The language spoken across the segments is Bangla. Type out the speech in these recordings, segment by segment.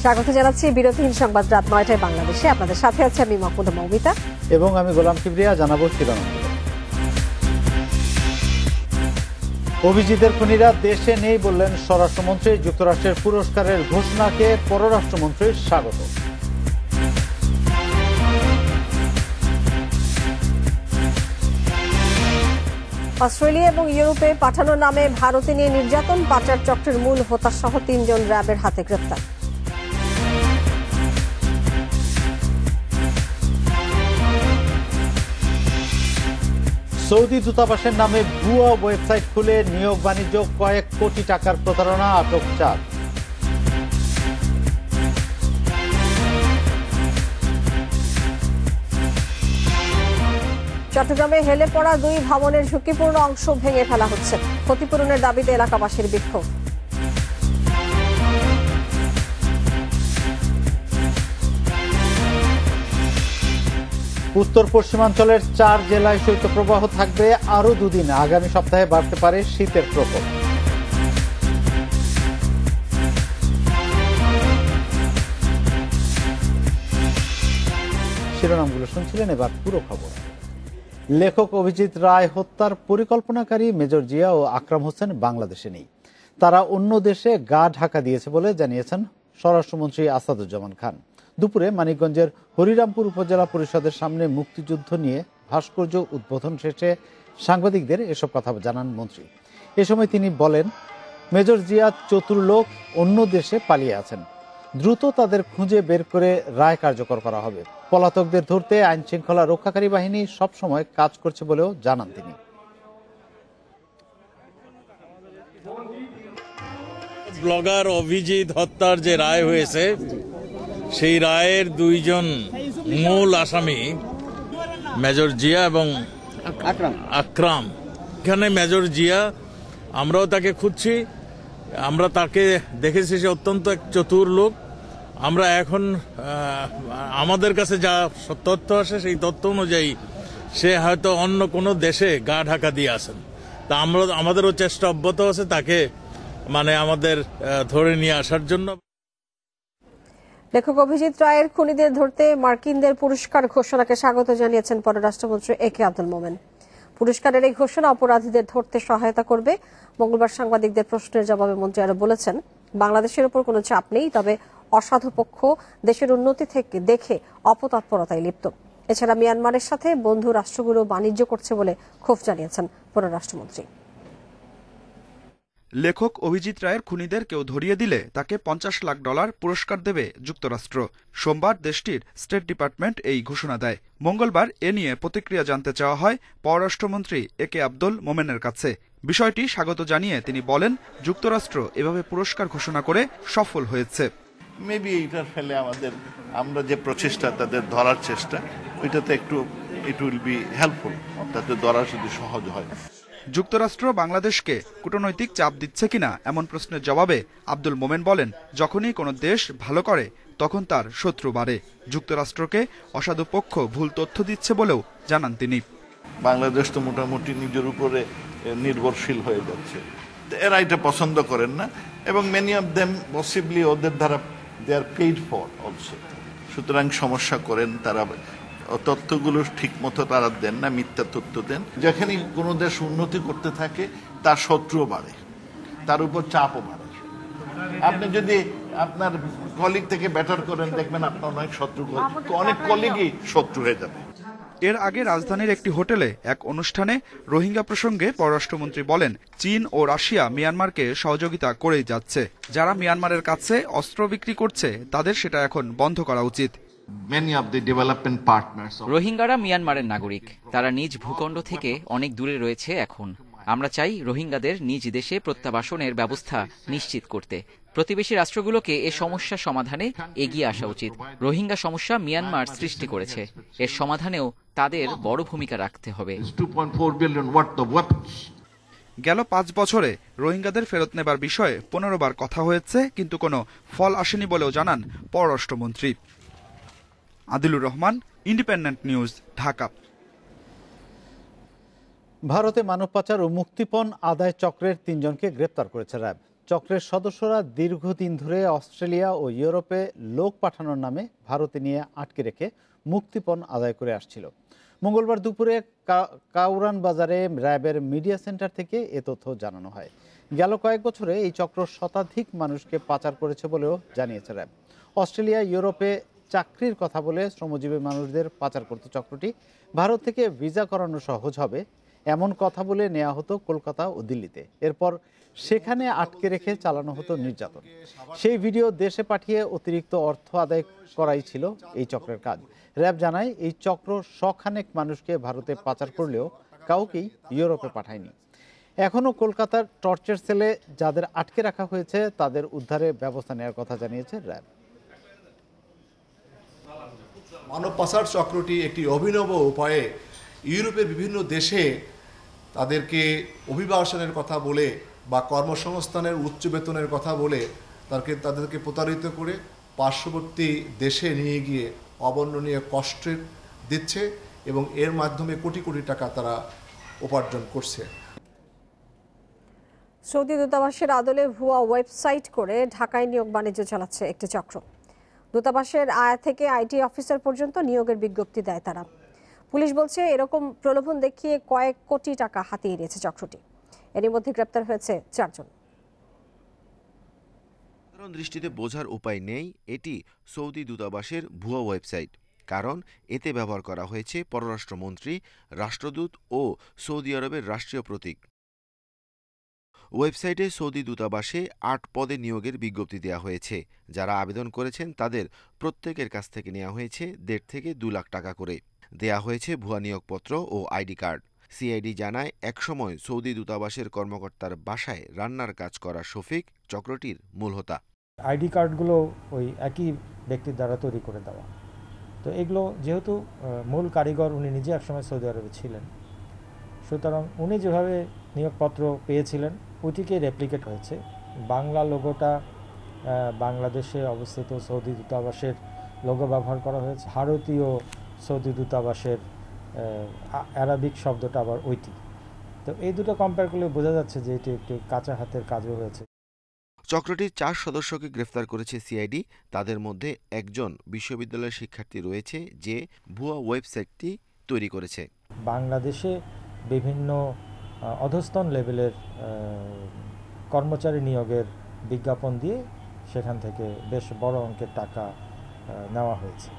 স্বাগত জানাচ্ছি বিরতিহীন সংবাদ রাত ৯টায় বাংলাদেশে। আপনাদের সাথে আছে আমি মাহমুদা মৌমিতা এবং আমি গোলাম কিবরিয়া। জানাবো শিরোনাম। অভিজিতের খুনিরা দেশে নেই বললেন স্বরাষ্ট্রমন্ত্রী। যুক্তরাষ্ট্রের পুরস্কারের ঘোষণাকে পররাষ্ট্রমন্ত্রীর স্বাগত। অস্ট্রেলিয়া এবং ইউরোপে পাঠানোর নামে ভারতে নিয়ে নির্যাতন পাচার চক্রের মূল হোতা সহ ৩ জন র্যাবের হাতে গ্রেপ্তার। সৌদি দূতাবাসের নামে ভুয়া ওয়েবসাইট খুলে নিয়োগ বাণিজ্য, কয়েক কোটি টাকার প্রতারণা, আটক ৪। চট্টগ্রামে হেলে পড়া ২ ভবনের ঝুঁকিপূর্ণ অংশ ভেঙে ফেলা হচ্ছে। ক্ষতিপূরণের দাবিতে এলাকাবাসীর বিক্ষোভ। উত্তর পশ্চিমাঞ্চলের ৪ জেলায় শৈত্যপ্রবাহ থাকবে আরো ২ দিন। আগামী সপ্তাহে বাড়তে পারে শীতের প্রকোপ। শিরোনামগুলো শুনছিলেন, এবার পুরো খবর। লেখক অভিজিৎ রায় হত্যার পরিকল্পনাকারী মেজর জিয়া ও আকরাম হোসেন বাংলাদেশে নেই। তারা অন্য দেশে গা ঢাকা দিয়েছে বলে জানিয়েছেন স্বরাষ্ট্রমন্ত্রী আসাদুজ্জামান খান। দুপুরে মানিকগঞ্জের হরিরামপুর উপজেলা পরিষদের সামনে মুক্তিযুদ্ধ নিয়ে ভাস্কর্য উদ্বোধন শেষে সাংবাদিকদের এসব কথা জানান মন্ত্রী। এ সময় তিনি বলেন, মেজর জিয়া চতুর লোক, অন্য দেশে পালিয়ে আছেন। দ্রুত তাদের খুঁজে বের করে রায় কার্যকর করা হবে। পলাতকদের ধরতে আইন শৃঙ্খলা রক্ষাকারী বাহিনী সবসময় কাজ করছে বলেও জানান তিনি। ব্লগার অভিজিৎ হত্যার যে রায় হয়েছে, সেই রায়ের ২ জন মূল আসামি মেজর জিয়া এবং আকরাম। এখানে মেজর জিয়া, আমরাও তাকে খুঁজছি, আমরা তাকে দেখেছি, সে অত্যন্ত এক চতুর লোক। আমরা এখন আমাদের কাছে যা তথ্য আসে, সেই তথ্য অনুযায়ী সে হয়তো অন্য কোনো দেশে গা ঢাকা দিয়ে আসেন। তা আমাদেরও চেষ্টা অব্যাহত আছে তাকে আমাদের ধরে নিয়ে আসার জন্য। লেখক অভিজিৎ রায়ের খুনিদের ধরতে মার্কিনদের পুরস্কার ঘোষণাকে স্বাগত জানিয়েছেন পররাষ্ট্রমন্ত্রী একে আব্দুল মোমেন। পুরস্কারের এই ঘোষণা অপরাধীদের ধরতে সহায়তা করবে। মঙ্গলবার সাংবাদিকদের প্রশ্নের জবাবে মন্ত্রী আরো বলেছেন, বাংলাদেশের উপর কোনো চাপ নেই, তবে অসাধু পক্ষ দেশের উন্নতি থেকে দেখে অপতৎপরতায় লিপ্ত। এছাড়া মিয়ানমারের সাথে বন্ধু রাষ্ট্রগুলো বাণিজ্য করছে বলে ক্ষোভ জানিয়েছেন পররাষ্ট্রমন্ত্রী। লেখক অভিজিৎ রায়ের খুনিদের কেউ ধরিয়ে দিলে তাকে $৫০ লাখ পুরস্কার দেবে যুক্তরাষ্ট্র। সোমবার দেশটির স্টেট ডিপার্টমেন্ট এই ঘোষণা দেয়। মঙ্গলবার এ নিয়ে প্রতিক্রিয়া জানতে চাওয়া হয় পররাষ্ট্রমন্ত্রী একে আব্দুল মোমেনের কাছে। বিষয়টি স্বাগত জানিয়ে তিনি বলেন, যুক্তরাষ্ট্র এভাবে পুরস্কার ঘোষণা করে সফল হয়েছে। মেবি এইটার ফলে আমরা যে প্রচেষ্টা, তাদের ধরার চেষ্টা, ওইটাতে একটু ইট উইল বি হেল্পফুল, তাতে ধরা যদি সহজ হয়। যুক্তরাষ্ট্র বাংলাদেশকে কূটনৈতিক চাপ দিচ্ছে কিনা এমন প্রশ্নের জবাবে আব্দুল মোমেন বলেন, যখনই কোনো দেশ ভালো করে তখন তার শত্রু বাড়ে। যুক্তরাষ্ট্রকে অসাধু পক্ষ ভুল তথ্য দিচ্ছে বলেও জানান তিনি। বাংলাদেশ তো মোটামুটি নিজের উপরে নির্ভরশীল হয়ে যাচ্ছে, এরা এটা পছন্দ করেন না, এবং মেনি অফ দেম পসিবলি ওদের দ্বারা দে আর পেইড ফর অলসো। সুতরাং সমস্যা করেন তারা, তথ্যগুলো ঠিক মতো তারা দেন না, মিথ্যা তথ্য দেন। যেখানে কোনো দেশ উন্নতি করতে থাকে তার শত্রুও বাড়ে, তার উপর চাপও বাড়ে। আপনি যদি আপনার কলিগ থেকে বেটার করেন, দেখবেন আপনার অনেক কলিগই শত্রু হয়ে যাবে। এর আগে রাজধানীর একটি হোটেলে এক অনুষ্ঠানে রোহিঙ্গা প্রসঙ্গে পররাষ্ট্রমন্ত্রী বলেন, চীন ও রাশিয়া মিয়ানমারকে সহযোগিতা করেই যাচ্ছে। যারা মিয়ানমারের কাছে অস্ত্র বিক্রি করছে তাদের সেটা এখন বন্ধ করা উচিত। রোহিঙ্গারা মিয়ানমারের নাগরিক, তারা নিজ ভূখণ্ড থেকে অনেক দূরে রয়েছে। এখন আমরা চাই রোহিঙ্গাদের নিজ দেশে প্রত্যাবাসনের ব্যবস্থা নিশ্চিত করতে। প্রতিবেশী রাষ্ট্রগুলোকে এ সমস্যা সমাধানে এগিয়ে আসা উচিত। রোহিঙ্গা সমস্যা মিয়ানমার সৃষ্টি করেছে, এর সমাধানেও তাদের বড় ভূমিকা রাখতে হবে। গেল 5 বছরে রোহিঙ্গাদের ফেরত নেবার বিষয়ে 15 বার কথা হয়েছে, কিন্তু কোনো ফল আসেনি বলেও জানান পররাষ্ট্রমন্ত্রী। Adilur Rahman, Independent News, Dhaka. ভারতে মানব পাচার ও মুক্তিপণ আদায় চক্রের 3 জনকে গ্রেপ্তার করেছে র্যাব। চক্রের সদস্যরা দীর্ঘদিন ধরে অস্ট্রেলিয়া ও ইউরোপে লোক পাঠানোর নামে ভারতে নিয়ে আটকে রেখে মুক্তিপণ আদায় করে আসছিল। মঙ্গলবার দুপুরে কাউরান বাজারে র্যাবের মিডিয়া সেন্টার থেকে এ তথ্য জানানো হয়। গেল কয়েক বছরে এই চক্র শতাধিক মানুষকে পাচার করেছে বলেও জানিয়েছে র্যাব। অস্ট্রেলিয়া ইউরোপে চাকরির কথা বলে শ্রমজীবী মানুষদের পাচার করতে চক্রটি ভারত থেকে ভিসা করানো সহজ হবে এমন কথা বলে নেওয়া হতো কলকাতা ও দিল্লিতে। এরপর সেখানে আটকে রেখে চালানো হতো নির্যাতন। সেই ভিডিও দেশে পাঠিয়ে অতিরিক্ত অর্থ আদায় করাই ছিল এই চক্রের কাজ। র্যাব জানায় এই চক্র শখানেক মানুষকে ভারতে পাচার করলেও কাউকেই ইউরোপে পাঠায়নি। এখনও কলকাতার টর্চার সেলে যাদের আটকে রাখা হয়েছে তাদের উদ্ধারে ব্যবস্থা নেওয়ার কথা জানিয়েছে র্যাব। মানব পাচার চক্রটি একটি অভিনব উপায়ে ইউরোপের বিভিন্ন দেশে তাদেরকে অভিবাসনের কথা বলে বা কর্মসংস্থানের উচ্চ বেতনের কথা বলে তাদেরকে প্রতারিত করে পার্শ্ববর্তী দেশে নিয়ে গিয়ে অবর্ণনীয় কষ্ট দিচ্ছে এবং এর মাধ্যমে কোটি কোটি টাকা তারা উপার্জন করছে। সৌদি দূতাবাসের আদলে ভুয়া ওয়েবসাইট করে ঢাকায় নিয়োগ বাণিজ্য চালাচ্ছে একটি চক্র। দূতাবাসের আয়া থেকে আইটি অফিসার পর্যন্ত নিয়োগের বিজ্ঞপ্তি দেয় তারা। পুলিশ বলছে এরকম প্রলোভন দেখিয়ে কয়েক কোটি টাকা হাতিয়ে নিয়েছে চক্রটি। এরই মধ্যে গ্রেপ্তার হয়েছে 4 জন। সাধারণ দৃষ্টিতে বোঝার উপায় নেই এটি সৌদি দূতাবাসের ভুয়া ওয়েবসাইট, কারণ এতে ব্যবহার করা হয়েছে পররাষ্ট্রমন্ত্রী, রাষ্ট্রদূত ও সৌদি আরবের রাষ্ট্রীয় প্রতীক। ওয়েবসাইটে সৌদি দূতাবাসে 8 পদে নিয়োগের বিজ্ঞপ্তি দেওয়া হয়েছে। যারা আবেদন করেছেন তাদের প্রত্যেকের কাছ থেকে নেওয়া হয়েছে 1.5 থেকে 2 লাখ টাকা করে। দেয়া হয়েছে ভুয়া নিয়োগপত্র ও আইডি কার্ড। সিআইডি জানায় একসময় সৌদি দূতাবাসের কর্মকর্তার বাসায় রান্নার কাজ করা শফিক চক্রটির মূল হোতা। আইডি কার্ডগুলো ওই একই ব্যক্তির দ্বারা তৈরি করে দেওয়া। তো এগুলো যেহেতু মূল কারিগর উনি নিজে একসময় সৌদি আরবে ছিলেন, সুতরাং উনি যেভাবে নিয়োগপত্র পেয়েছিলেন ওইটিকে রেপ্লিকেট হয়েছে। বাংলা লোগোটা বাংলাদেশে অবস্থিত সৌদি দূতাবাসের লোগো ব্যবহার করা হয়েছে। ভারতীয় সৌদি দূতাবাসের অ্যারাবিক শব্দটা আবার ওইটি। তো এই দুটো কম্পেয়ার করলে বোঝা যাচ্ছে যে এটি একটি কাঁচা হাতের কাজও হয়েছে। চক্রটির 4 সদস্যকে গ্রেফতার করেছে সিআইডি। তাদের মধ্যে একজন বিশ্ববিদ্যালয়ের শিক্ষার্থী রয়েছে যে ভুয়া ওয়েবসাইটটি তৈরি করেছে। বাংলাদেশে বিভিন্ন অধস্তন লেভেলের কর্মচারী নিয়োগের বিজ্ঞাপন দিয়ে সেখান থেকে বেশ বড় অঙ্কের টাকা নেওয়া হয়েছে।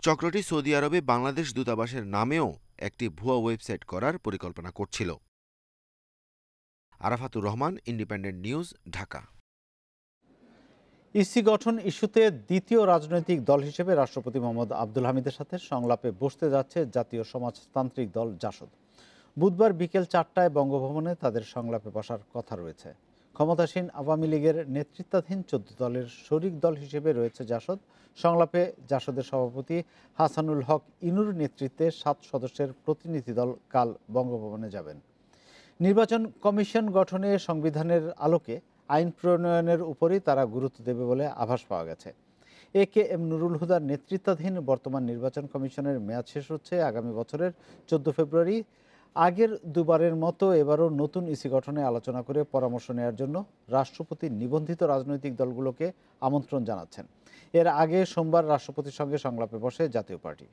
চক্রটি সৌদি আরবে বাংলাদেশ দূতাবাসের নামেও একটি ভুয়া ওয়েবসাইট করার পরিকল্পনা করছিল। Arafatur Rahman, Independent News, Dhaka. EC গঠন ইস্যুতে দ্বিতীয় রাজনৈতিক দল হিসেবে রাষ্ট্রপতি মোহাম্মদ আব্দুল হামিদের সাথে সংলাপে বসতে যাচ্ছে জাতীয় সমাজতান্ত্রিক দল জাসদ। বুধবার বিকেল 4টায় বঙ্গভবনে তাদের সংলাপে বসার কথা রয়েছে। ক্ষমতাসীন আওয়ামী লীগের নেতৃত্বাধীন 14 দলের শরিক দল হিসেবে রয়েছে জাসদ। সংলাপে জাসদের সভাপতি হাসানুল হক ইনুর নেতৃত্বে 7 সদস্যের প্রতিনিধি দল কাল বঙ্গভবনে যাবেন। নির্বাচন কমিশন গঠনে সংবিধানের আলোকে আইন প্রণয়নের উপরই তারা গুরুত্ব দেবে বলে আভাস পাওয়া গেছে। এ.কে.এম. নুরুল হুদার নেতৃত্বাধীন বর্তমান নির্বাচন কমিশনের মেয়াদ শেষ হচ্ছে আগামী বছরের 14 ফেব্রুয়ারি। আগের দুবারের মতো এবারও নতুন ইসি গঠনে আলোচনা করে পরামর্শ নেওয়ার জন্য রাষ্ট্রপতি নিবন্ধিত রাজনৈতিক দলগুলোকে আমন্ত্রণ জানাচ্ছেন। এর আগে সোমবার রাষ্ট্রপতির সঙ্গে সংলাপে বসে জাতীয় পার্টি।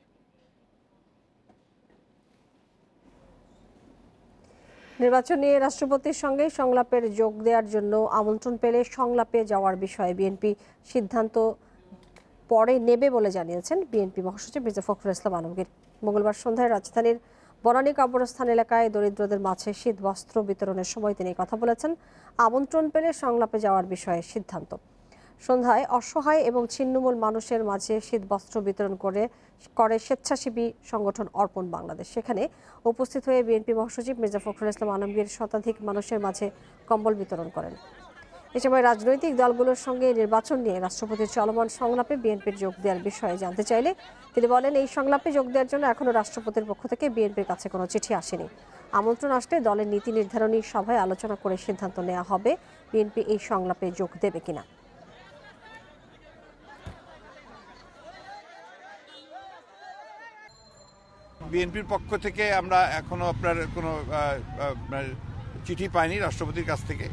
নির্বাচন নিয়ে রাষ্ট্রপতির সঙ্গে সংলাপের যোগ দেওয়ার জন্য আমন্ত্রণ পেলে সংলাপে যাওয়ার বিষয়ে বিএনপি সিদ্ধান্ত পরে নেবে বলে জানিয়েছেন বিএনপি মহাসচিব মির্জা ফখরুল ইসলাম আলমগীর। মঙ্গলবার সন্ধ্যায় রাজধানীর বনানী কবরস্থান এলাকায় দরিদ্রদের মাঝে শীত বস্ত্র বিতরণের সময় তিনি কথা বলেছেন। আমন্ত্রণ পেলে সংলাপে যাওয়ার বিষয়ে সিদ্ধান্ত। সন্ধ্যায় অসহায় এবং ছিন্নমূল মানুষের মাঝে শীত বস্ত্র বিতরণ করে স্বেচ্ছাসেবী সংগঠন অর্পণ বাংলাদেশ। সেখানে উপস্থিত হয়ে বিএনপি মহাসচিব মির্জা ফখরুল ইসলাম আলমগীর শতাধিক মানুষের মাঝে কম্বল বিতরণ করেন। এ সময় রাজনৈতিক দলগুলোর সঙ্গে নির্বাচন নিয়ে রাষ্ট্রপতির চলমান সংলাপে বিএনপির যোগ দেওয়ার বিষয়ে জানতে চাইলে তিনি বলেন, এই সংলাপে যোগ দেওয়ার জন্য এখনো রাষ্ট্রপতির পক্ষ থেকে বিএনপির কাছে কোনো চিঠি আসেনি। আমন্ত্রণ আসলে দলের নীতি নির্ধারণী সভায় আলোচনা করে সিদ্ধান্ত নেওয়া হবে বিএনপি এই সংলাপে যোগ দেবে কিনা। বিএনপির পক্ষ থেকে আমরা এখনো আপনার কোনো চিঠি পাইনি রাষ্ট্রপতির কাছ থেকে।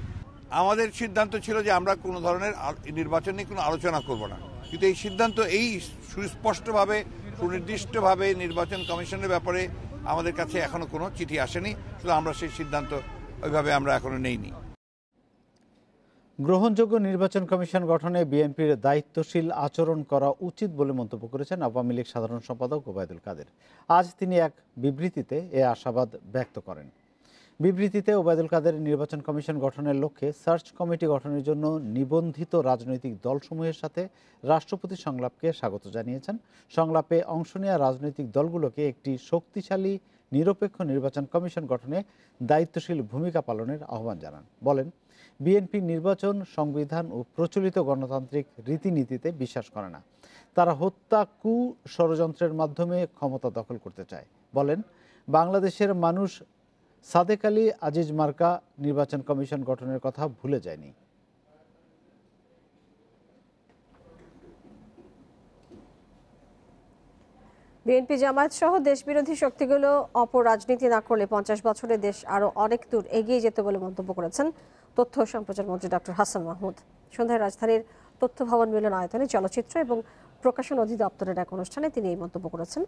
আমাদের সিদ্ধান্ত ছিল যে আমরা কোনো ধরনের নির্বাচন নিয়ে কোনো আলোচনা করব না, কিন্তু এই সিদ্ধান্ত এই সুস্পষ্টভাবে সুনির্দিষ্টভাবে নির্বাচন কমিশনের ব্যাপারে আমাদের কাছে এখনো কোনো চিঠি আসেনি, শুধু আমরা সেই সিদ্ধান্ত ওইভাবে আমরা এখনো নেইনি। গ্রহণযোগ্য নির্বাচন কমিশন গঠনে বিএনপির দায়িত্বশীল আচরণ করা উচিত বলে মন্তব্য করেছেন আওয়ামী লীগ সাধারণ সম্পাদক ওবায়দুল কাদের। আজ তিনি এক বিবৃতিতে এ আশাবাদ ব্যক্ত করেন। বিবৃতিতে ওবায়দুল কাদের নির্বাচন কমিশন গঠনের লক্ষ্যে সার্চ কমিটি গঠনের জন্য নিবন্ধিত রাজনৈতিক দলসমূহের সাথে রাষ্ট্রপতি সংলাপকে স্বাগত জানিয়েছেন। সংলাপে অংশ নেওয়া রাজনৈতিক দলগুলোকে একটি শক্তিশালী নিরপেক্ষ নির্বাচন কমিশন গঠনে দায়িত্বশীল ভূমিকা পালনের আহ্বান জানান। বলেন, বিএনপি নির্বাচন, সংবিধান ও প্রচলিত গণতান্ত্রিক রীতিনীতিতে বিশ্বাস করে না। তারা হত্যা, কু, ষড়যন্ত্রের মাধ্যমে ক্ষমতা দখল করতে চায়। বলেন, বাংলাদেশের মানুষ সাদেক আলী আজিজ মার্কা নির্বাচন কমিশন গঠনের কথা ভুলে যায়নি। বিএনপি জামায়াত সহ দেশবিরোধী শক্তিগুলো অপরাজনীতি না করলে 50 বছরে দেশ আরো অনেক দূর এগিয়ে যেত বলে মন্তব্য করেছেন তথ্য ও সম্প্রচার মন্ত্রী ডক্টর হাসান মাহমুদ। সন্ধ্যায় রাজধানীর তথ্য ভবন মিলনায়তনে চলচ্চিত্র এবং প্রকাশন অধিদপ্তরের এক অনুষ্ঠানে তিনি এই মন্তব্য করেছেন।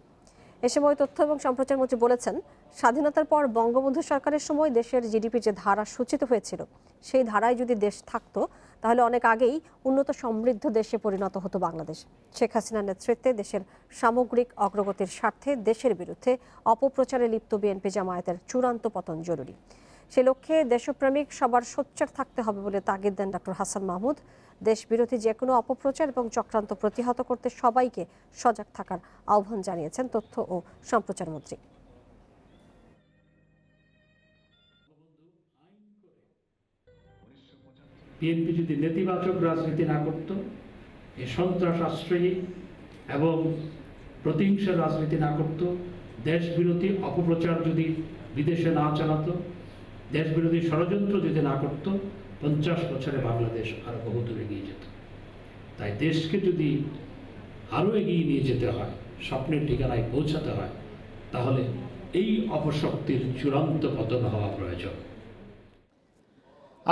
এ সময় তথ্য এবং সম্প্রচার মন্ত্রী বলেছেন, স্বাধীনতার পর বঙ্গবন্ধু সরকারের সময় দেশের জিডিপির যে ধারা সূচিত হয়েছিল, সেই ধারায় যদি দেশ থাকতো তাহলে অনেক আগেই উন্নত সমৃদ্ধ দেশে পরিণত হতো বাংলাদেশ। শেখ হাসিনার নেতৃত্বে দেশের সামগ্রিক অগ্রগতির স্বার্থে দেশের বিরুদ্ধে অপপ্রচারে লিপ্ত বিএনপি জামায়াতের চূড়ান্ত পতন জরুরি। সে লক্ষ্যে দেশপ্রেমিক সবার সোচ্চার থাকতে হবে বলে তাগিদ দেন ডক্টর হাসান মাহমুদ। দেশ বিরোধী যে কোনো অপপ্রচার এবং চক্রান্ত প্রতিহত করতে সবাইকে সজাগ থাকার আহ্বান জানিয়েছেন তথ্য ও সম্প্রচার মন্ত্রী। বিএনপি যদি নেতিবাচক রাজনীতি না করত, এই সন্ত্রাস আশ্রয়ী এবং প্রতিহিংসার রাজনীতি না করত, দেশ বিরোধী অপপ্রচার যদি বিদেশে না চালাতো, দেশ বিরোধী ষড়যন্ত্র যদি না করত, 50 বছরে বাংলাদেশ আরো বহুদূর এগিয়ে যেত। তাই দেশকে যদি আরো এগিয়ে নিয়ে যেতে হয়, স্বপ্নের ঠিকানায় পৌঁছাতে হয়, তাহলে এই অপশক্তির চূড়ান্ত পতন হওয়া প্রয়োজন।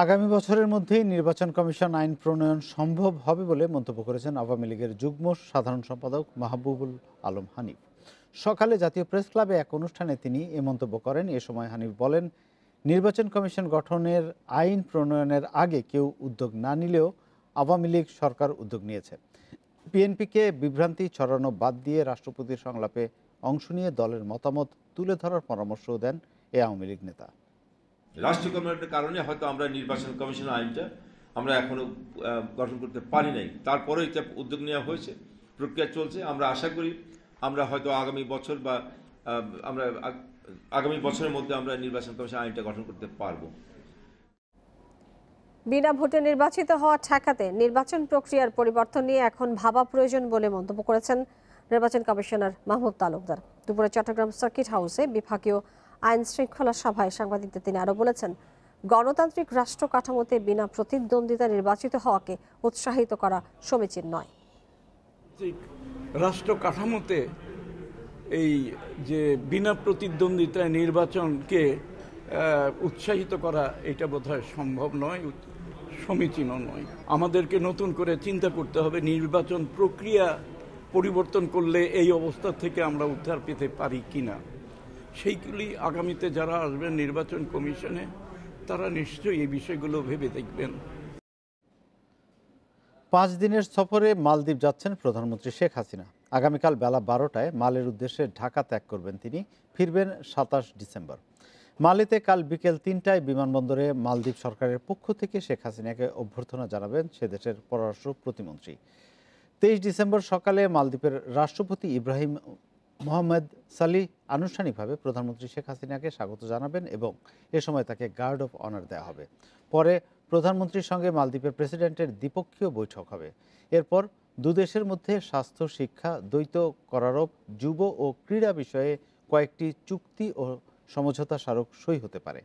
আগামী বছরের মধ্যেই নির্বাচন কমিশন আইন প্রণয়ন সম্ভব হবে বলে মন্তব্য করেছেন আওয়ামী লীগের যুগ্ম সাধারণ সম্পাদক মাহবুবুল আলম হানিফ। সকালে জাতীয় প্রেস ক্লাবে এক অনুষ্ঠানে তিনি এ মন্তব্য করেন। এ সময় হানিফ বলেন, নির্বাচন কমিশন গঠনের আইন প্রণয়নের আগে কেউ উদ্যোগ না নিলেও আওয়ামী লীগ সরকার উদ্যোগ নিয়েছে। বিএনপিকে বিভ্রান্তি ছড়ানো বাদ দিয়ে রাষ্ট্রপতির সংলাপে অংশ নিয়ে দলের মতামত তুলে ধরার পরামর্শও দেন এ আওয়ামী লীগ নেতা। রাষ্ট্র কমিশনের কারণে হয়তো আমরা নির্বাচন কমিশন আইনটা আমরা এখনো গঠন করতে পারি নাই, তারপরে এটা উদ্যোগ নেওয়া হয়েছে, প্রক্রিয়া চলছে। আমরা আশা করি আমরা হয়তো আগামী বছর বা আগামী বছরের মধ্যে আমরা নির্বাচন কমিশন আইনটা গঠন করতে পারবো। বিনা ভোটে নির্বাচিত হওয়া ঠেকাতে নির্বাচন প্রক্রিয়ার পরিবর্তন নিয়ে এখন ভাবা প্রয়োজন বলে মন্তব্য করেছেন নির্বাচন কমিশনার মাহবুব তালুকদার। দুপুরে চট্টগ্রাম সার্কিট হাউসে বিভাগীয় আইন শৃঙ্খলা সভায় সাংবাদিকদের তিনি আরো বলেছেন, গণতান্ত্রিক রাষ্ট্র কাঠামোতে বিনা প্রতিদ্বন্দ্বিতা নির্বাচিত হওয়াকে উৎসাহিত করা সমীচীন নয়। রাষ্ট্র কাঠামোতে এই যে বিনা প্রতিদ্বন্দ্বিতায় নির্বাচনকে উৎসাহিত করা, এটা বোধহয় সম্ভব নয়, সমীচীন নয়। আমাদেরকে নতুন করে চিন্তা করতে হবে নির্বাচন প্রক্রিয়া পরিবর্তন করলে এই অবস্থা থেকে আমরা উদ্ধার পেতে পারি কিনা। সেইগুলি আগামীতে যারা আসবেন নির্বাচন কমিশনে, তারা নিশ্চয়ই এই বিষয়গুলো ভেবে দেখবেন। 5 দিনের সফরে মালদ্বীপ যাচ্ছেন প্রধানমন্ত্রী শেখ হাসিনা। আগামীকাল বেলা 12টায় মালের উদ্দেশ্যে ঢাকা ত্যাগ করবেন তিনি। ফিরবেন 27 ডিসেম্বর। মালেতে কাল বিকেল 3টায় বিমানবন্দরে মালদ্বীপ সরকারের পক্ষ থেকে শেখ হাসিনাকে অভ্যর্থনা জানাবেন সে দেশের পররাষ্ট্র প্রতিমন্ত্রী। 23 ডিসেম্বর সকালে মালদ্বীপের রাষ্ট্রপতি ইব্রাহিম মোহাম্মদ সালিহ আনুষ্ঠানিকভাবে প্রধানমন্ত্রী শেখ হাসিনাকে স্বাগত জানাবেন এবং এ সময় তাকে গার্ড অফ অনার দেওয়া হবে। পরে প্রধানমন্ত্রীর সঙ্গে মালদ্বীপের প্রেসিডেন্টের দ্বিপক্ষীয় বৈঠক হবে। এরপর দুদেশের মধ্যে স্বাস্থ্য, শিক্ষা, দ্বৈত করারোপ, যুব ও ক্রীড়া বিষয়ে কয়েকটি চুক্তি ও সমঝোতা স্মারক সই হতে পারে।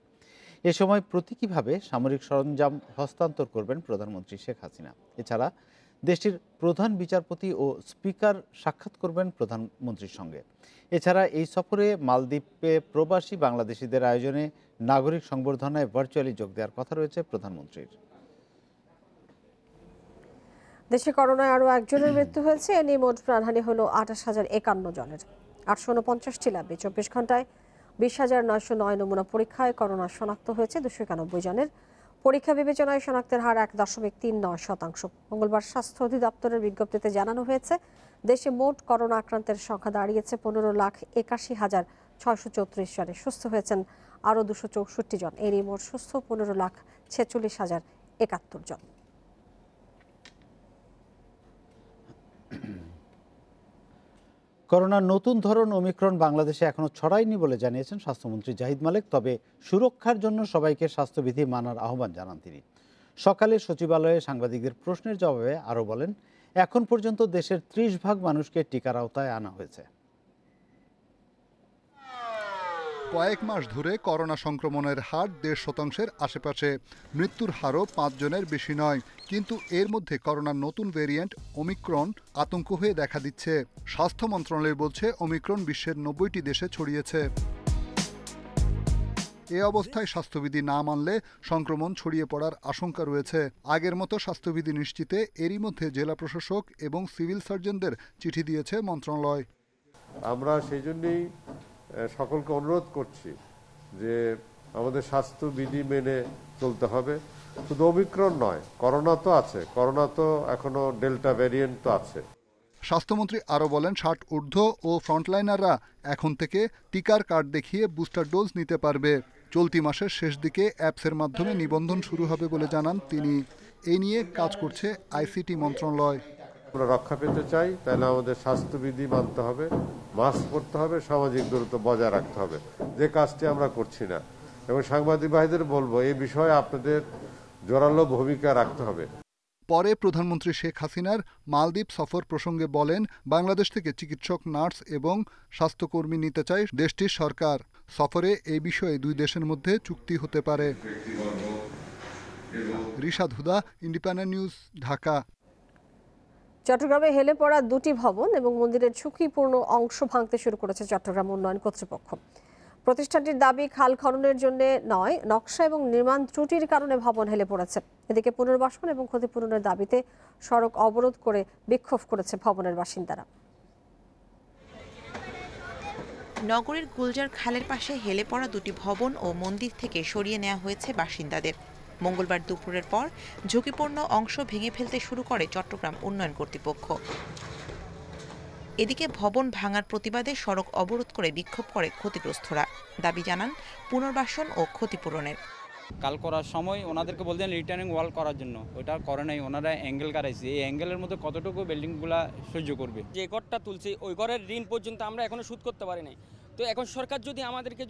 এ সময় প্রতীকীভাবে সামরিক সরঞ্জাম হস্তান্তর করবেন প্রধানমন্ত্রী শেখ হাসিনা। এছাড়া দেশটির প্রধান বিচারপতি ও স্পিকার সাক্ষাৎ করবেন প্রধানমন্ত্রীর সঙ্গে। এছাড়া এই সফরে মালদ্বীপে প্রবাসী বাংলাদেশিদের আয়োজনে নাগরিক সংবর্ধনায় ভার্চুয়ালি যোগ দেওয়ার কথা রয়েছে প্রধানমন্ত্রীর। দেশে করোনায় আরও একজনের মৃত্যু হয়েছে। এ নিয়ে মোট প্রাণহানি হল 28,051 জনের। 849টি ল্যাবে 24 ঘন্টায় 20,909 নমুনা পরীক্ষায় করোনা শনাক্ত হয়েছে 291 জনের। পরীক্ষা বিবেচনায় শনাক্তের হার 1.39%। মঙ্গলবার স্বাস্থ্য অধিদপ্তরের বিজ্ঞপ্তিতে জানানো হয়েছে, দেশে মোট করোনা আক্রান্তের সংখ্যা দাঁড়িয়েছে 15,81,634 জনে। সুস্থ হয়েছেন আরও 264 জন। এরই মোট সুস্থ 15,46,071 জন। করোনার নতুন ধরন ওমিক্রন বাংলাদেশে এখনো ছড়ায়নি বলে জানিয়েছেন স্বাস্থ্যমন্ত্রী জাহিদ মালেক। তবে সুরক্ষার জন্য সবাইকে স্বাস্থ্যবিধি মানার আহ্বান জানান তিনি। সকালে সচিবালয়ে সাংবাদিকদের প্রশ্নের জবাবে আরও বলেন, এখন পর্যন্ত দেশের 30% মানুষকে টিকার আওতায় আনা হয়েছে। কয়েক মাস ধরে করোনা সংক্রমণের হার 1.5% আশেপাশে। মৃত্যুর হারও 5 জনের বেশি নয়। কিন্তু এর মধ্যে করোনার নতুন ভেরিয়েন্ট ওমিক্রন আতঙ্ক হয়ে দেখা দিচ্ছে। স্বাস্থ্য মন্ত্রণালয় বলছে, ওমিক্রন বিশ্বের 90টি দেশে ছড়িয়েছে। এ অবস্থায় স্বাস্থ্যবিধি না মানলে সংক্রমণ ছড়িয়ে পড়ার আশঙ্কা রয়েছে। আগের মতো স্বাস্থ্যবিধি নিশ্চিতে এরই মধ্যে জেলা প্রশাসক এবং সিভিল সার্জনদের চিঠি দিয়েছে মন্ত্রণালয়। আমরা সেই জন্যই সকলকে অনুরোধ করছি যে আমাদের স্বাস্থ্যবিধি মেনে চলতে হবে। শুধু ওমিক্রন নয়, করোনা তো আছে, করোনা তো এখনো ডেল্টা ভ্যারিয়েন্ট তো আছে। স্বাস্থ্যমন্ত্রী আরও বলেন, 60 ঊর্ধ্ব ও ফ্রন্টলাইনাররা এখন থেকে টিকার কার্ড দেখিয়ে বুস্টার ডোজ নিতে পারবে। চলতি মাসের শেষ দিকে অ্যাপসের মাধ্যমে নিবন্ধন শুরু হবে বলে জানান তিনি। এই নিয়ে কাজ করছে আইসিটি মন্ত্রণালয়। আমরা রক্ষা পেতে চাই, তাহলে আমাদের স্বাস্থ্যবিধি মানতে হবে, মাস্ক পরতে হবে, সামাজিক দূরত্ব বজায় রাখতে হবে, যে কাজটি আমরা করছি না। এবং সাংবাদিক ভাইদের বলবো, এই বিষয়ে আপনাদের জোরালো ভূমিকা রাখতে হবে। পরে প্রধানমন্ত্রী শেখ হাসিনার মালদ্বীপ সফর প্রসঙ্গে বলেন, বাংলাদেশ থেকে চিকিৎসক, নার্স এবং স্বাস্থ্যকর্মী নিতে চায় দেশটির সরকার। সফরে এই বিষয়ে দুই দেশের মধ্যে চুক্তি হতে পারে। রিশাদ হুদা, ইন্ডিপেন্ডেন্ট নিউজ, ঢাকা। চট্টগ্রামে হেলে পড়া 2টি ভবন এবং মন্দিরের ঝুঁকিপূর্ণ অংশ ভাঙতে শুরু করেছে চট্টগ্রাম উন্নয়ন কর্তৃপক্ষ। প্রতিষ্ঠানটির দাবি, খাল খননের জন্য নয়, নকশা এবং নির্মাণ ত্রুটির কারণে ভবন হেলে পড়েছে। এদিকে পুনর্বাসন এবং ক্ষতিপূরণের দাবিতে সড়ক অবরোধ করে বিক্ষোভ করেছে ভবনের বাসিন্দারা। নগরীর গুলজার খালের পাশে হেলে পড়া 2টি ভবন ও মন্দির থেকে সরিয়ে নেওয়া হয়েছে বাসিন্দাদের। মঙ্গলবার দুপুরের পর ঝুঁকিপূর্ণ অংশ ভেঙে ফেলতে শুরু করে চট্টগ্রাম উন্নয়ন কর্তৃপক্ষ। এদিকে ভবন ভাঙার প্রতিবাদে সড়ক অবরোধ করে বিক্ষোভ করে ক্ষতিগ্রস্তরা। দাবি জানান পুনর্বাসন ও ক্ষতিপূরণের। কাল করার সময় ওনাদেরকে বলতেন রিটার্নিং ওয়াল করার জন্য, ওইটা করে নাই। ওনারা অ্যাঙ্গেল কাটাইছে, এই অ্যাঙ্গেলের মধ্যে কতটুকু বিল্ডিংগুলা সহ্য করবে। যে ঘরটা তুলছি ওই ঘরের ঋণ পর্যন্ত আমরা এখনো শোধ করতে পারি নাই। তো এখন সরকার যদি আমাদেরকে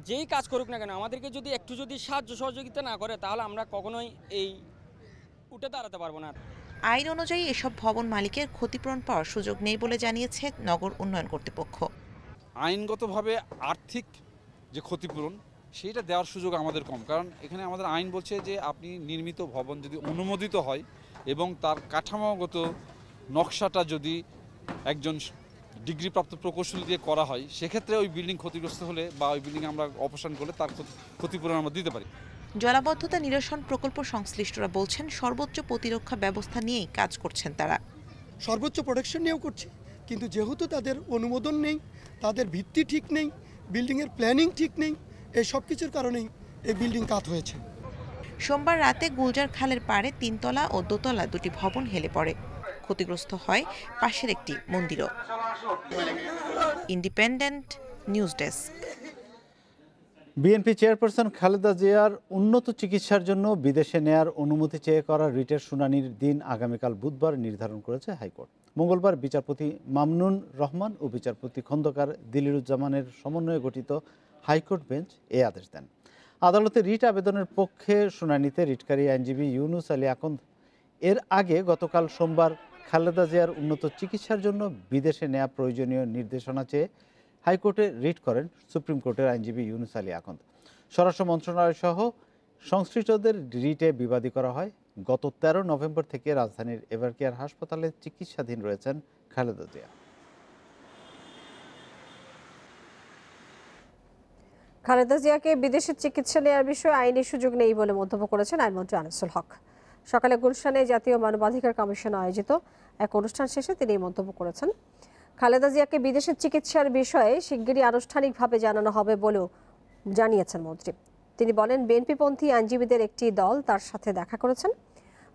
যেই কাজ করুক না কেন, আমাদেরকে যদি একটু সাহায্য সহযোগিতা না করে, তাহলে আমরা কখনোই এই উঠে দাঁড়াতে পারবো না। আইন অনুযায়ী এসব ভবন মালিকের ক্ষতিপূরণ পাওয়ার সুযোগ নেই বলে জানিয়েছে নগর উন্নয়ন কর্তৃপক্ষ। আইনগতভাবে আর্থিক যে ক্ষতিপূরণ সেইটা দেওয়ার সুযোগ আমাদের কম, কারণ এখানে আমাদের আইন বলছে যে আপনি নির্মিত ভবন যদি অনুমোদিত হয় এবং তার কাঠামোগত নকশাটা যদি একজন ডিগ্রিপ্রাপ্ত প্রকৌশলী দিয়ে করা হয়, সেক্ষেত্রে ওই বিল্ডিং ক্ষতিগ্রস্ত হলে বা ওই বিল্ডিং আমরা অপসারণ করলে তার ক্ষতিপূরণ আমরা দিতে পারি। জলাবদ্ধতা নিরসন প্রকল্প সংশ্লিষ্টরা বলছেন, সর্বোচ্চ প্রতিরক্ষা ব্যবস্থা নিয়েই কাজ করছেন তারা। সর্বোচ্চ প্রোটেকশন নিয়েও করছে, কিন্তু যেহেতু তাদের অনুমোদন নেই, তাদের ভিত্তি ঠিক নেই, বিল্ডিংয়ের প্ল্যানিং ঠিক নেই, এই সব কিছুর কারণেই এই বিল্ডিং কাত হয়েছে। সোমবার রাতে গুলজার খালের পাড়ে 3 তলা ও 2 তলা 2টি ভবন হেলে পড়ে। ক্ষতিগ্রস্ত হয় পাশের একটি মন্দিরও। Independent news desk. BNP chairperson Khaleda জিয়ার উন্নত চিকিৎসার জন্য বিদেশে নেয়ার অনুমতি চেয়ে করা রিটের শুনানির দিন আগামীকাল বুধবার নির্ধারণ করেছে হাইকোর্ট। মঙ্গলবার বিচারপতি মামনুন রহমান ও বিচারপতি খন্দকার দিলিরুজ্জামানের সমন্বয়ে গঠিত হাইকোর্ট বেঞ্চ এ আদেশ দেন। আদালতে রিট আবেদনের পক্ষে শুনানিতে রিটকারী আইনজীবী ইউনুস আলী আকন্দ এর আগে গতকাল সোমবার খালেদা জিয়ার উন্নত চিকিৎসার জন্য বিদেশে নেওয়া প্রয়োজনীয় নির্দেশনা চেয়ে হাইকোর্টে রিট করেন সুপ্রিম কোর্টের আইনজীবী ইউনুস আলী আকন্দ। স্বরাষ্ট্র মন্ত্রণালয় সহ সংশ্লিষ্টদের রিটে বিবাদী করা হয়। গত 13 নভেম্বর থেকে রাজধানীর এভারকেয়ার হাসপাতালে চিকিৎসাধীন রয়েছেন খালেদা জিয়া। খালেদা জিয়াকে বিদেশে চিকিৎসা নেওয়ার বিষয়ে আইনি সুযোগ নেই বলে মন্তব্য করেছেন আইনমন্ত্রী আনিসুল হক। সকালে গুলশানে জাতীয় মানবাধিকার কমিশন আয়োজিত এক অনুষ্ঠান শেষে তিনি এই মন্তব্য করেছেন। খালেদা জিয়াকে বিদেশে চিকিৎসার বিষয়ে শিগগিরই আনুষ্ঠানিকভাবে জানানো হবে বলেও জানিয়েছেন মন্ত্রী। তিনি বলেন, বিএনপিপন্থী আইনজীবীদের একটি দল তার সাথে দেখা করেছেন,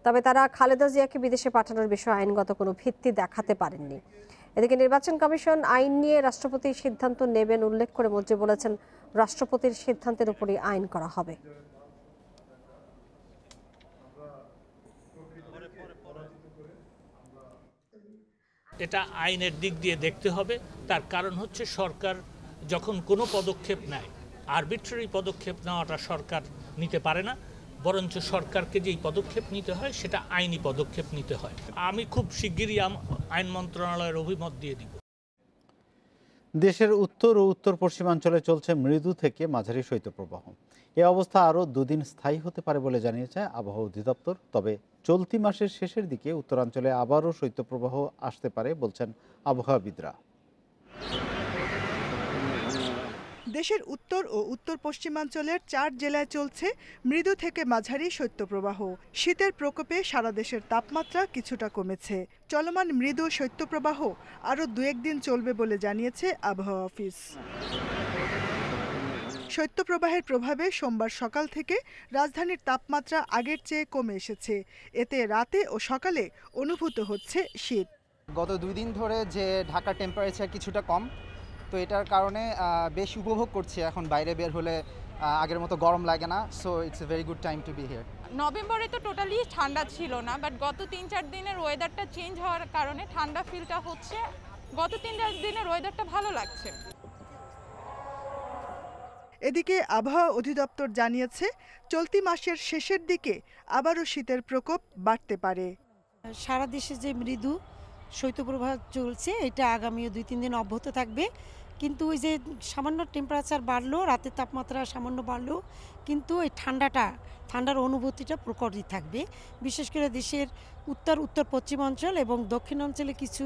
তবে তারা খালেদা জিয়াকে বিদেশে পাঠানোর বিষয়ে আইনগত কোনো ভিত্তি দেখাতে পারেননি। এদিকে নির্বাচন কমিশন আইন নিয়ে রাষ্ট্রপতির সিদ্ধান্ত নেবেন উল্লেখ করে মন্ত্রী বলেছেন, রাষ্ট্রপতির সিদ্ধান্তের উপরই আইন করা হবে। এটা আইনের দিক দিয়ে দেখতে হবে। তার কারণ হচ্ছে সরকার যখন কোনো পদক্ষেপ নেয়, আরবিট্রারি পদক্ষেপ নেওয়াটা সরকার নিতে পারে না, বরঞ্চ সরকারকে যেই পদক্ষেপ নিতে হয় সেটা আইনি পদক্ষেপ নিতে হয়। আমি খুব শিগগিরই আইন মন্ত্রণালয়ের অভিমত দিয়ে দিব। দেশের উত্তর ও উত্তর পশ্চিমাঞ্চলে চলছে মৃদু থেকে মাঝারি শৈত্যপ্রবাহ। এ অবস্থা আরও 2 দিন স্থায়ী হতে পারে বলে জানিয়েছে আবহাওয়া অধিদপ্তর। তবে চলতি মাসের শেষের দিকে উত্তরাঞ্চলে আবারও শৈত্যপ্রবাহ আসতে পারে বলছেন আবহাওয়াবিদরা। দেশের উত্তর ও উত্তর পশ্চিমাঞ্চলের 4 জেলায় চলছে মৃদু থেকে মাঝারি শৈত্যপ্রবাহ। শীতের প্রকোপে সারা দেশের তাপমাত্রা কিছুটা কমেছে। চলমান মৃদু শৈত্যপ্রবাহ আরও 2-1 দিন চলবে বলে জানিয়েছে আবহাওয়া অফিস। শৈত্যপ্রবাহের প্রভাবে সোমবার সকাল থেকে রাজধানীর তাপমাত্রা আগের চেয়ে কমে এসেছে। এতে রাতে ও সকালে অনুভূত হচ্ছে শীত। গত 2 দিন ধরে যে ঢাকার টেম্পারেচার কিছুটা কম, তো এটার কারণে বেশ উপভোগ করছি। এখন বাইরে বের হলে আগের মতো গরম লাগে না। So it's a very good time to B here. নভেম্বরে তো টোটালি ঠান্ডা ছিল না, বাট গত 3-4 দিনের ওয়েদারটা চেঞ্জ হওয়ার কারণে ঠান্ডা ফিলটা হচ্ছে। গত 3-4 দিনের ওয়েদারটা ভালো লাগছে। এদিকে আবহাওয়া অধিদপ্তর জানিয়েছে, চলতি মাসের শেষের দিকে আবারও শীতের প্রকোপ বাড়তে পারে। সারা দেশে যে মৃদু শৈত্যপ্রবাহ চলছে, এটা আগামী 2-3 দিন অব্যাহত থাকবে। কিন্তু ওই যে সামান্য টেম্পারেচার বাড়লো, রাতের তাপমাত্রা সামান্য বাড়লো, কিন্তু এই ঠান্ডার অনুভূতিটা প্রকটই থাকবে। বিশেষ করে দেশের উত্তর পশ্চিমাঞ্চল এবং দক্ষিণাঞ্চলে কিছু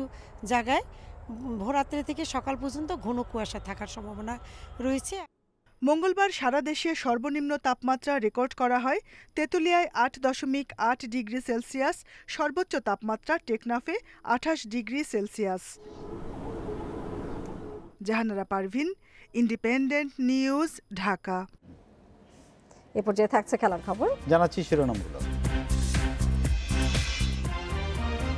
জায়গায় ভোররাত্রি থেকে সকাল পর্যন্ত ঘন কুয়াশা থাকার সম্ভাবনা রয়েছে। মঙ্গলবার সারা দেশে সর্বনিম্ন তাপমাত্রা রেকর্ড করা হয় তেঁতুলিয়ায় 8.8 ডিগ্রি সেলসিয়াস, সর্বোচ্চ তাপমাত্রা টেকনাফে 28 degree Celsius. Jahanara Parvin, Independent News, Dhaka. এ পর্যায়ে থাকছে খেলার খবর। জানাচ্ছি শিরোনামগুলো।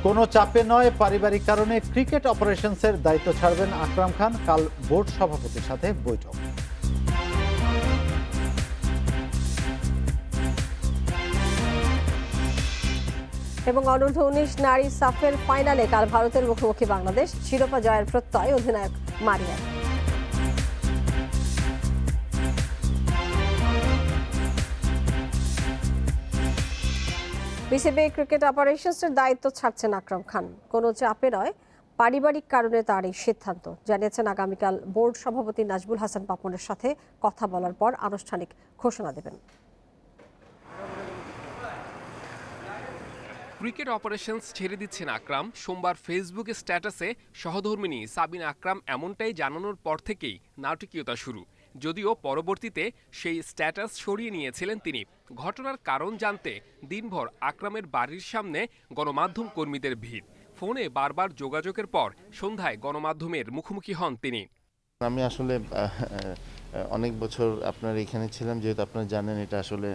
কোনো চাপে নয়, পারিবারিক কারণে ক্রিকেট অপারেশনসের দায়িত্ব ছাড়বেন আকরাম খান। কাল বোর্ড সভাপতির সাথে বৈঠক। এবং অনূর্ধ্ব-19 নারী সাফের ফাইনালে কাল ভারতের মুখোমুখি বাংলাদেশ। শিরোপা জয়ের প্রত্যয় অধিনায়ক মারিয়ার। বিসিবি ক্রিকেট অপারেশনসের দায়িত্ব ছাড়ছেন আকরাম খান। কোনো চাপে নয়, পারিবারিক কারণে তার এই সিদ্ধান্ত জানিয়েছেন। আগামীকাল বোর্ড সভাপতি নাজবুল হাসান পাপনের সাথে কথা বলার পর আনুষ্ঠানিক ঘোষণা দেবেন। ক্রিকেট অপারেশনস ছেড়ে দিচ্ছেন আকরাম। সোমবার ফেসবুকে স্ট্যাটাসে সহধর্মিনী সাবিনা আকরাম এমনটাই জানানোর পর থেকেই নাটকীয়তা শুরু। যদিও পরবর্তীতে সেই স্ট্যাটাস সরিয়ে নিয়েছিলেন তিনি। ঘটনার কারণ জানতে দিনভর আকরামের বাড়ির সামনে গণমাধ্যম কর্মীদের ভিড়। ফোনে বারবার যোগাযোগের পর সন্ধ্যায় গণমাধ্যমের মুখোমুখি হন তিনি। আমি আসলে অনেক বছর আপনার এখানে ছিলাম, যেহেতু আপনারা জানেন এটা আসলে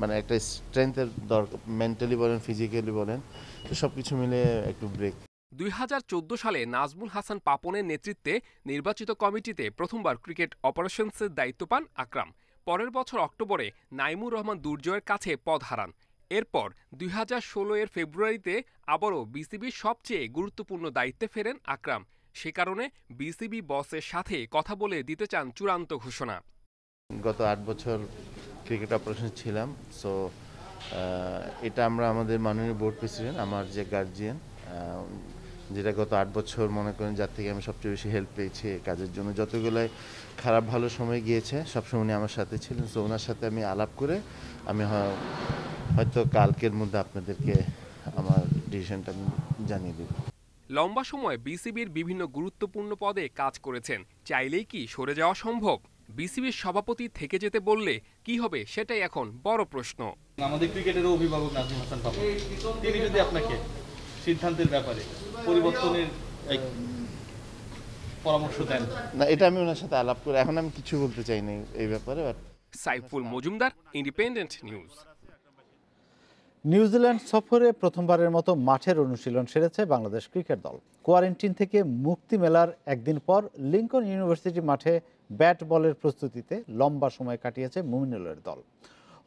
মানে একটা স্ট্রেংথের দরকার, মেন্টালি বলেন ফিজিক্যালি বলেন, তো সবকিছু মিলে একটু ব্রেক। 2014 সালে নাজমুল হাসান পাপনের নেতৃত্বে নির্বাচিত কমিটিতে প্রথমবার ক্রিকেট অপারেশনসের দায়িত্ব পান আকরাম। পরের বছর অক্টোবরে নাইমুর রহমান দুর্জয়ের কাছে পদ হারান। এরপর 2016 ফেব্রুয়ারিতে আবারও বিসিবির সবচেয়ে গুরুত্বপূর্ণ দায়িত্বে ফেরেন আকরাম। সে কারণে বিসিবি বসের সাথে কথা বলে দিতে চান চূড়ান্ত ঘোষণা। গত 8 বছর ক্রিকেট অপারেশন ছিলাম, সো এটা আমরা আমাদের মাননীয় বোর্ড প্রেসিডেন্ট, আমার যে গার্জিয়ান, যেটা গত 8 বছর মনে করেন যার থেকে আমি সবচেয়ে বেশি হেল্প পেয়েছি এই কাজের জন্য। যতগুলাই খারাপ ভালো সময় গিয়েছে সবসময় উনি আমার সাথে ছিলেন। তো ওনার সাথে আমি আলাপ করে আমি হয়তো কালকের মধ্যে আপনাদেরকে আমার ডিসিশনটা আমি জানিয়ে দেব। লম্বা সময় বিসিবির বিভিন্ন গুরুত্বপূর্ণ পদে কাজ করেছেন, চাইলেই কি সরে যাওয়া সম্ভব? বিসিবির সভাপতি থেকে যেতে বললে কি হবে, সেটাই এখন বড় প্রশ্ন। আমাদের ক্রিকেটের অভিভাবক নাজমুল হাসান পাপন, তিনি যদি আপনাকে সিদ্ধান্তের ব্যাপারে পরিবর্তনের পরামর্শ দেন? না, এটা আমি ওনার সাথে আলাপ করে এখন আমি কিছু বলতে চাই না এই ব্যাপারে। Saiful Majumdar, independent news. New Zealand সফরে প্রথমবারের মতো মাঠের অনুশীলন সেরেছে বাংলাদেশ ক্রিকেট দল। কোয়ারেন্টিন থেকে মুক্তি মেলার একদিন পর লিঙ্কন ইউনিভার্সিটি মাঠে ব্যাট বলের প্রস্তুতিতে লম্বা সময় কাটিয়েছে মুমিনুলের দল।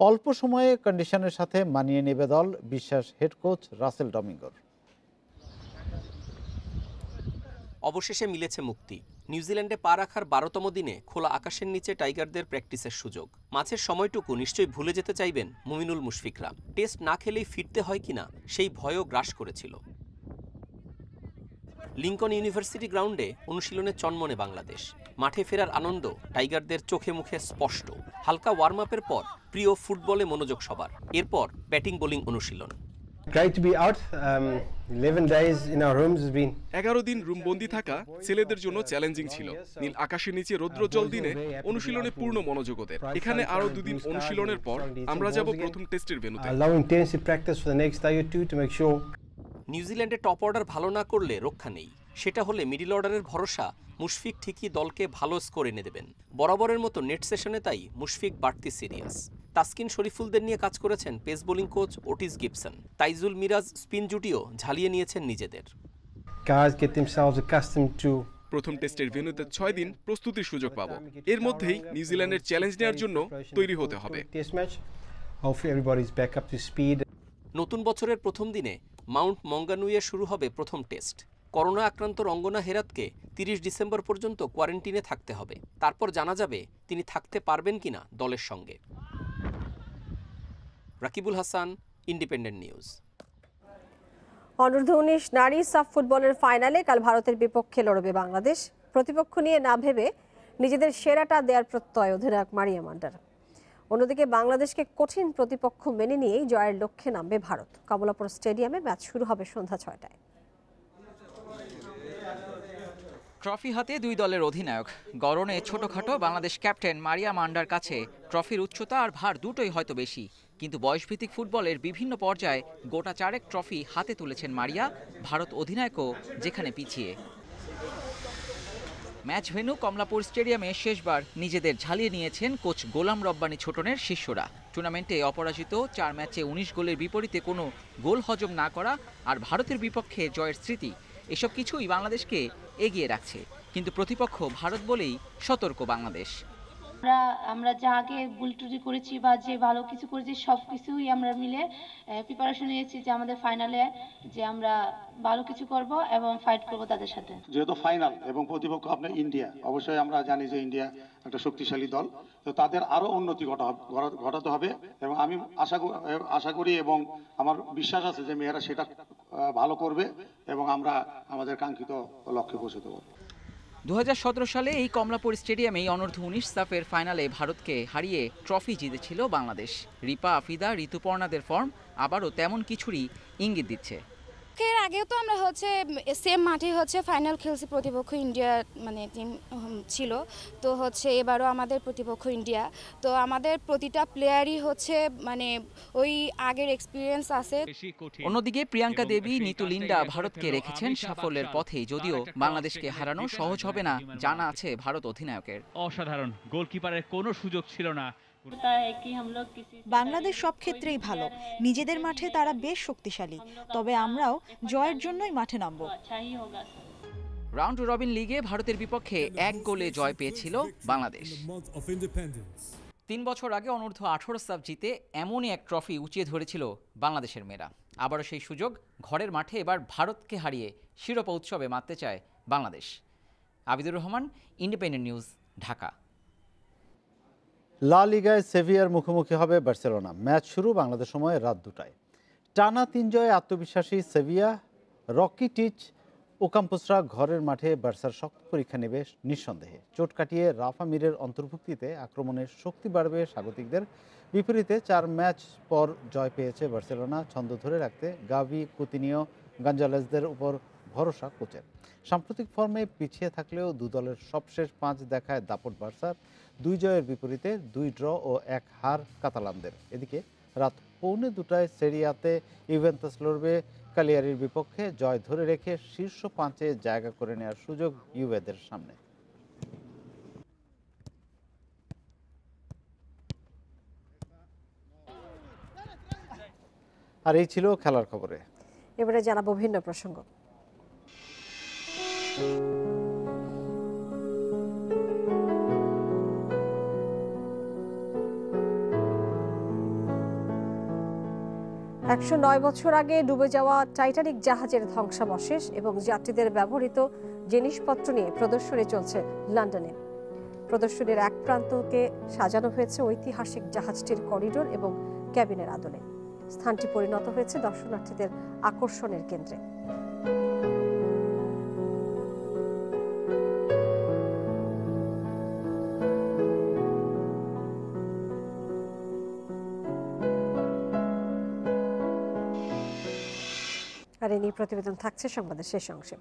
অল্প সময়ে কন্ডিশনের সাথে মানিয়ে নেবে দল, বিশ্বাস হেড কোচ রাসেল ডমিঙ্গোর। অবশেষে মিলেছে মুক্তি। নিউজিল্যান্ডে পা রাখার 12তম দিনে খোলা আকাশের নিচে টাইগারদের প্র্যাকটিসের সুযোগ। মাঝের সময়টুকু নিশ্চয়ই ভুলে যেতে চাইবেন মুমিনুল মুশফিকরা। টেস্ট না খেলেই ফিরতে হয় কিনা সেই ভয়ও গ্রাস করেছিল। লিঙ্কন ইউনিভার্সিটি গ্রাউন্ডে অনুশীলনে চনমনে বাংলাদেশ। মাঠে ফেরার আনন্দ টাইগারদের চোখে মুখে স্পষ্ট। হালকা ওয়ার্ম আপের পর প্রিয় ফুটবলে মনোযোগ সবার। এরপর ব্যাটিং বোলিং অনুশীলন। 11 দিন রুমবন্দি থাকা ছেলেদের জন্য চ্যালেঞ্জিং ছিল। নীল আকাশের নিচে রৌদ্রোজ্জ্বল দিনে অনুশীলনে পূর্ণ মনোযোগ ওদের। এখানে আরো 2 দিন অনুশীলনের পর আমরা যাব প্রথম টেস্টের ভেন্যুতে। নিউজিল্যান্ডে টপ অর্ডার ভালো না করলে রক্ষা নেই। সেটা হলে মিডল অর্ডারের ভরসা মুশফিক ঠিকই দলকে ভালো স্কোর এনে দেবেন। বরাবরের মতো নেট সেশনে তাই মুশফিক বাড়তি সিরিয়াস। তাসকিন শরীফুলদের নিয়ে কাজ করেছেন pace bowling coach Otis Gibson. Taijul Miraj spin জুটিও ঝালিয়ে নিয়েছেন নিজেদের। প্রথম টেস্টের ভেন্যুতে 6 দিন প্রস্তুতির সুযোগ পাবো। এর মধ্যেই নিউজিল্যান্ডের চ্যালেঞ্জ নেওয়ার জন্য তৈরি হতে হবে। নতুন বছরের প্রথম দিনে মাউন্ট মঙ্গানুইয়ে শুরু হবে প্রথম টেস্ট। করোনা আক্রান্ত রঙ্গনা হেরাতকে 30 ডিসেম্বর পর্যন্ত কোয়ারেন্টিনে থাকতে হবে। তারপর জানা যাবে তিনি থাকতে পারবেন কিনা দলের সঙ্গে। Rakibul Hasan, Independent News. অনূর্ধ্ব-19 নারী সাফ ফুটবলের ফাইনালে কাল ভারতের বিপক্ষে লড়বে বাংলাদেশ। প্রতিপক্ষ নিয়ে না ভেবে নিজেদের সেরাটা দেওয়ার প্রত্যয় অধিনায়ক মারিয়া মান্ডার। অন্যদিকে বাংলাদেশকে কঠিন প্রতিপক্ষ মেনে নিয়েই জয়ের লক্ষ্যে নামবে ভারত। কমলাপুর স্টেডিয়ামে ম্যাচ শুরু হবে সন্ধ্যা 6টায়। ট্রফি হাতে দুই দলের অধিনায়ক। গড়নে ছোটখাটো বাংলাদেশ ক্যাপ্টেন মারিয়া মান্ডার কাছে ট্রফির উচ্চতা আর ভার দুটোই হয়তো বেশি, কিন্তু বয়সভিত্তিক ফুটবলের বিভিন্ন পর্যায়ে গোটা 4 ট্রফি হাতে তুলেছেন মারিয়া। ভারত অধিনায়কও যেখানে পিছিয়ে। ম্যাচ ভেন্যু কমলাপুর স্টেডিয়ামে শেষবার নিজেদের ঝালিয়ে নিয়েছেন কোচ গোলাম রব্বানী ছোটনের শিষ্যরা। টুর্নামেন্টে অপরাজিত 4 ম্যাচে 19 গোলের বিপরীতে কোনো গোল হজম না করা আর ভারতের বিপক্ষে জয়ের স্মৃতি, এসব কিছুই বাংলাদেশকে এগিয়ে রাখছে। কিন্তু প্রতিপক্ষ ভারত বলেই সতর্ক বাংলাদেশ। আমরা যা আগে ভুল ত্রুটি করেছি বা যে ভালো কিছু করেছি সব কিছুই আমরা মিলে প্রিপারেশন নিয়েছি যে আমাদের ফাইনালে যে আমরা ভালো কিছু করব এবং ফাইট করব তাদের সাথে। যেহেতু ফাইনাল এবং প্রতিপক্ষ আপনার ইন্ডিয়া, অবশ্যই আমরা জানি যে ইন্ডিয়া একটা শক্তিশালী দল, তো তাদের আরো উন্নতি ঘটাতে হবে এবং আমি আশা করি এবং আমার বিশ্বাস আছে যে মেয়েরা সেটা ভালো করবে এবং আমরা আমাদের কাঙ্ক্ষিত লক্ষ্যে পৌঁছে দেবো। 2017 সালে এই কমলাপুর স্টেডিয়ামেই অনূর্ধ্ব-19 সাফের ফাইনালে ভারতকে হারিয়ে ট্রফি জিতেছিল বাংলাদেশ। রিপা, আফিদা, ঋতুপর্ণাদের ফর্ম আবারও তেমন কিছুরই ইঙ্গিত দিচ্ছে। এর আগেও তো আমরা সেম মাঠে ফাইনাল খেলছি, প্রতিপক্ষ ইন্ডিয়া টিম ছিল, তো এবারও আমাদের প্রতিপক্ষ ইন্ডিয়া। তো আমাদের প্রতিটা প্লেয়ারই ওই আগের এক্সপিরিয়েন্স আছে। অন্যদিকে প্রিয়াঙ্কা দেবী, নিতু লিন্ডা ভারতকে রেখেছেন সাফল্যের পথে। যদিও বাংলাদেশকে হারানো সহজ হবে না জানা আছে ভারত অধিনায়কের। অসাধারণ, গোলকিপারের কোনো সুযোগ ছিল না। বাংলাদেশ সব ক্ষেত্রেই ভালো, নিজেদের মাঠে তারা বেশ শক্তিশালী, তবে আমরাও জয়ের জন্যই মাঠে নামব। রাউন্ড রবিন লিগে ভারতের বিপক্ষে 1 গোলে জয় পেয়েছিল বাংলাদেশ। 3 বছর আগে অনূর্ধ্ব-18 সাফ জিতে এমনই এক ট্রফি উঁচিয়ে ধরেছিল বাংলাদেশের মেয়েরা। আবারও সেই সুযোগ ঘরের মাঠে এবার ভারতকে হারিয়ে শিরোপা উৎসবে মাততে চায় বাংলাদেশ। Abidur Rahman, Independent News, Dhaka. লা লিগায় সেভিয়ার মুখোমুখি হবে বার্সেলোনা। ম্যাচ শুরু বাংলাদেশ সময় রাত 2টায়। টানা 3 জয়ে আত্মবিশ্বাসী সেভিয়া, রকিটিচ, ওকাম্পোসরা ঘরের মাঠে বার্সার শক্ত পরীক্ষা নেবে নিঃসন্দেহে। চোট কাটিয়ে রাফা মিরের অন্তর্ভুক্তিতে আক্রমণের শক্তি বাড়বে স্বাগতিকদের। বিপরীতে 4 ম্যাচ পর জয় পেয়েছে বার্সেলোনা। ছন্দ ধরে রাখতে গাভি, কুতিনিও, গঞ্জালেসদের উপর ভরসা কোচের। সাম্প্রতিক ফর্মে পিছিয়ে থাকলেও দু দলের সবশেষ 5 দেখায় দাপট বার্সার। 2 জয়ের বিপরীতে 2 ড্র ও 1 হার কাতালানদের। এদিকে রাত 1:45 সেরিয়াতে ইউভেন্টাস লড়বে কালিয়ারির বিপক্ষে। জয় ধরে রেখে শীর্ষ 5-এ জায়গা করে নেওয়ার সুযোগ ইউভেদের সামনে। আর এই ছিল খেলার খবরে। এবারে জানাবো ভিন্ন প্রসঙ্গ। একশো 9 বছর আগে ডুবে যাওয়া টাইটানিক জাহাজের ধ্বংসাবশেষ এবং যাত্রীদের ব্যবহৃত জিনিসপত্র নিয়ে প্রদর্শনী চলছে লন্ডনে। প্রদর্শনীর এক প্রান্তকে সাজানো হয়েছে ঐতিহাসিক জাহাজটির করিডোর এবং ক্যাবিনের আদলে। স্থানটি পরিণত হয়েছে দর্শনার্থীদের আকর্ষণের কেন্দ্রে। আর এই নিয়ে প্রতিবেদন থাকছে সংবাদের শেষ অংশে।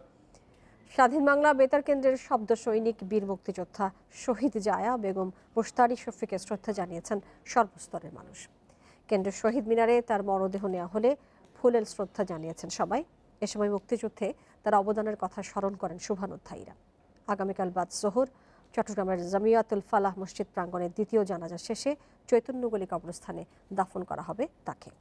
স্বাধীন বাংলা বেতার কেন্দ্রের শব্দ সৈনিক বীর মুক্তিযোদ্ধা শহীদ জায়া বেগম মুশতারি শফিকে শ্রদ্ধা জানিয়েছেন সর্বস্তরের মানুষ। কেন্দ্রের শহীদ মিনারে তার মরদেহ নেওয়া হলে ফুলেল শ্রদ্ধা জানিয়েছেন সবাই। এ সময় মুক্তিযুদ্ধে তার অবদানের কথা স্মরণ করেন শুভানুধ্যায়ীরা। আগামীকাল বাদ জোহর চট্টগ্রামের জামিয়াতুল ফালাহ মসজিদ প্রাঙ্গণে দ্বিতীয় জানাজা শেষে চৈতন্যগলি কবরস্থানে দাফন করা হবে তাকে।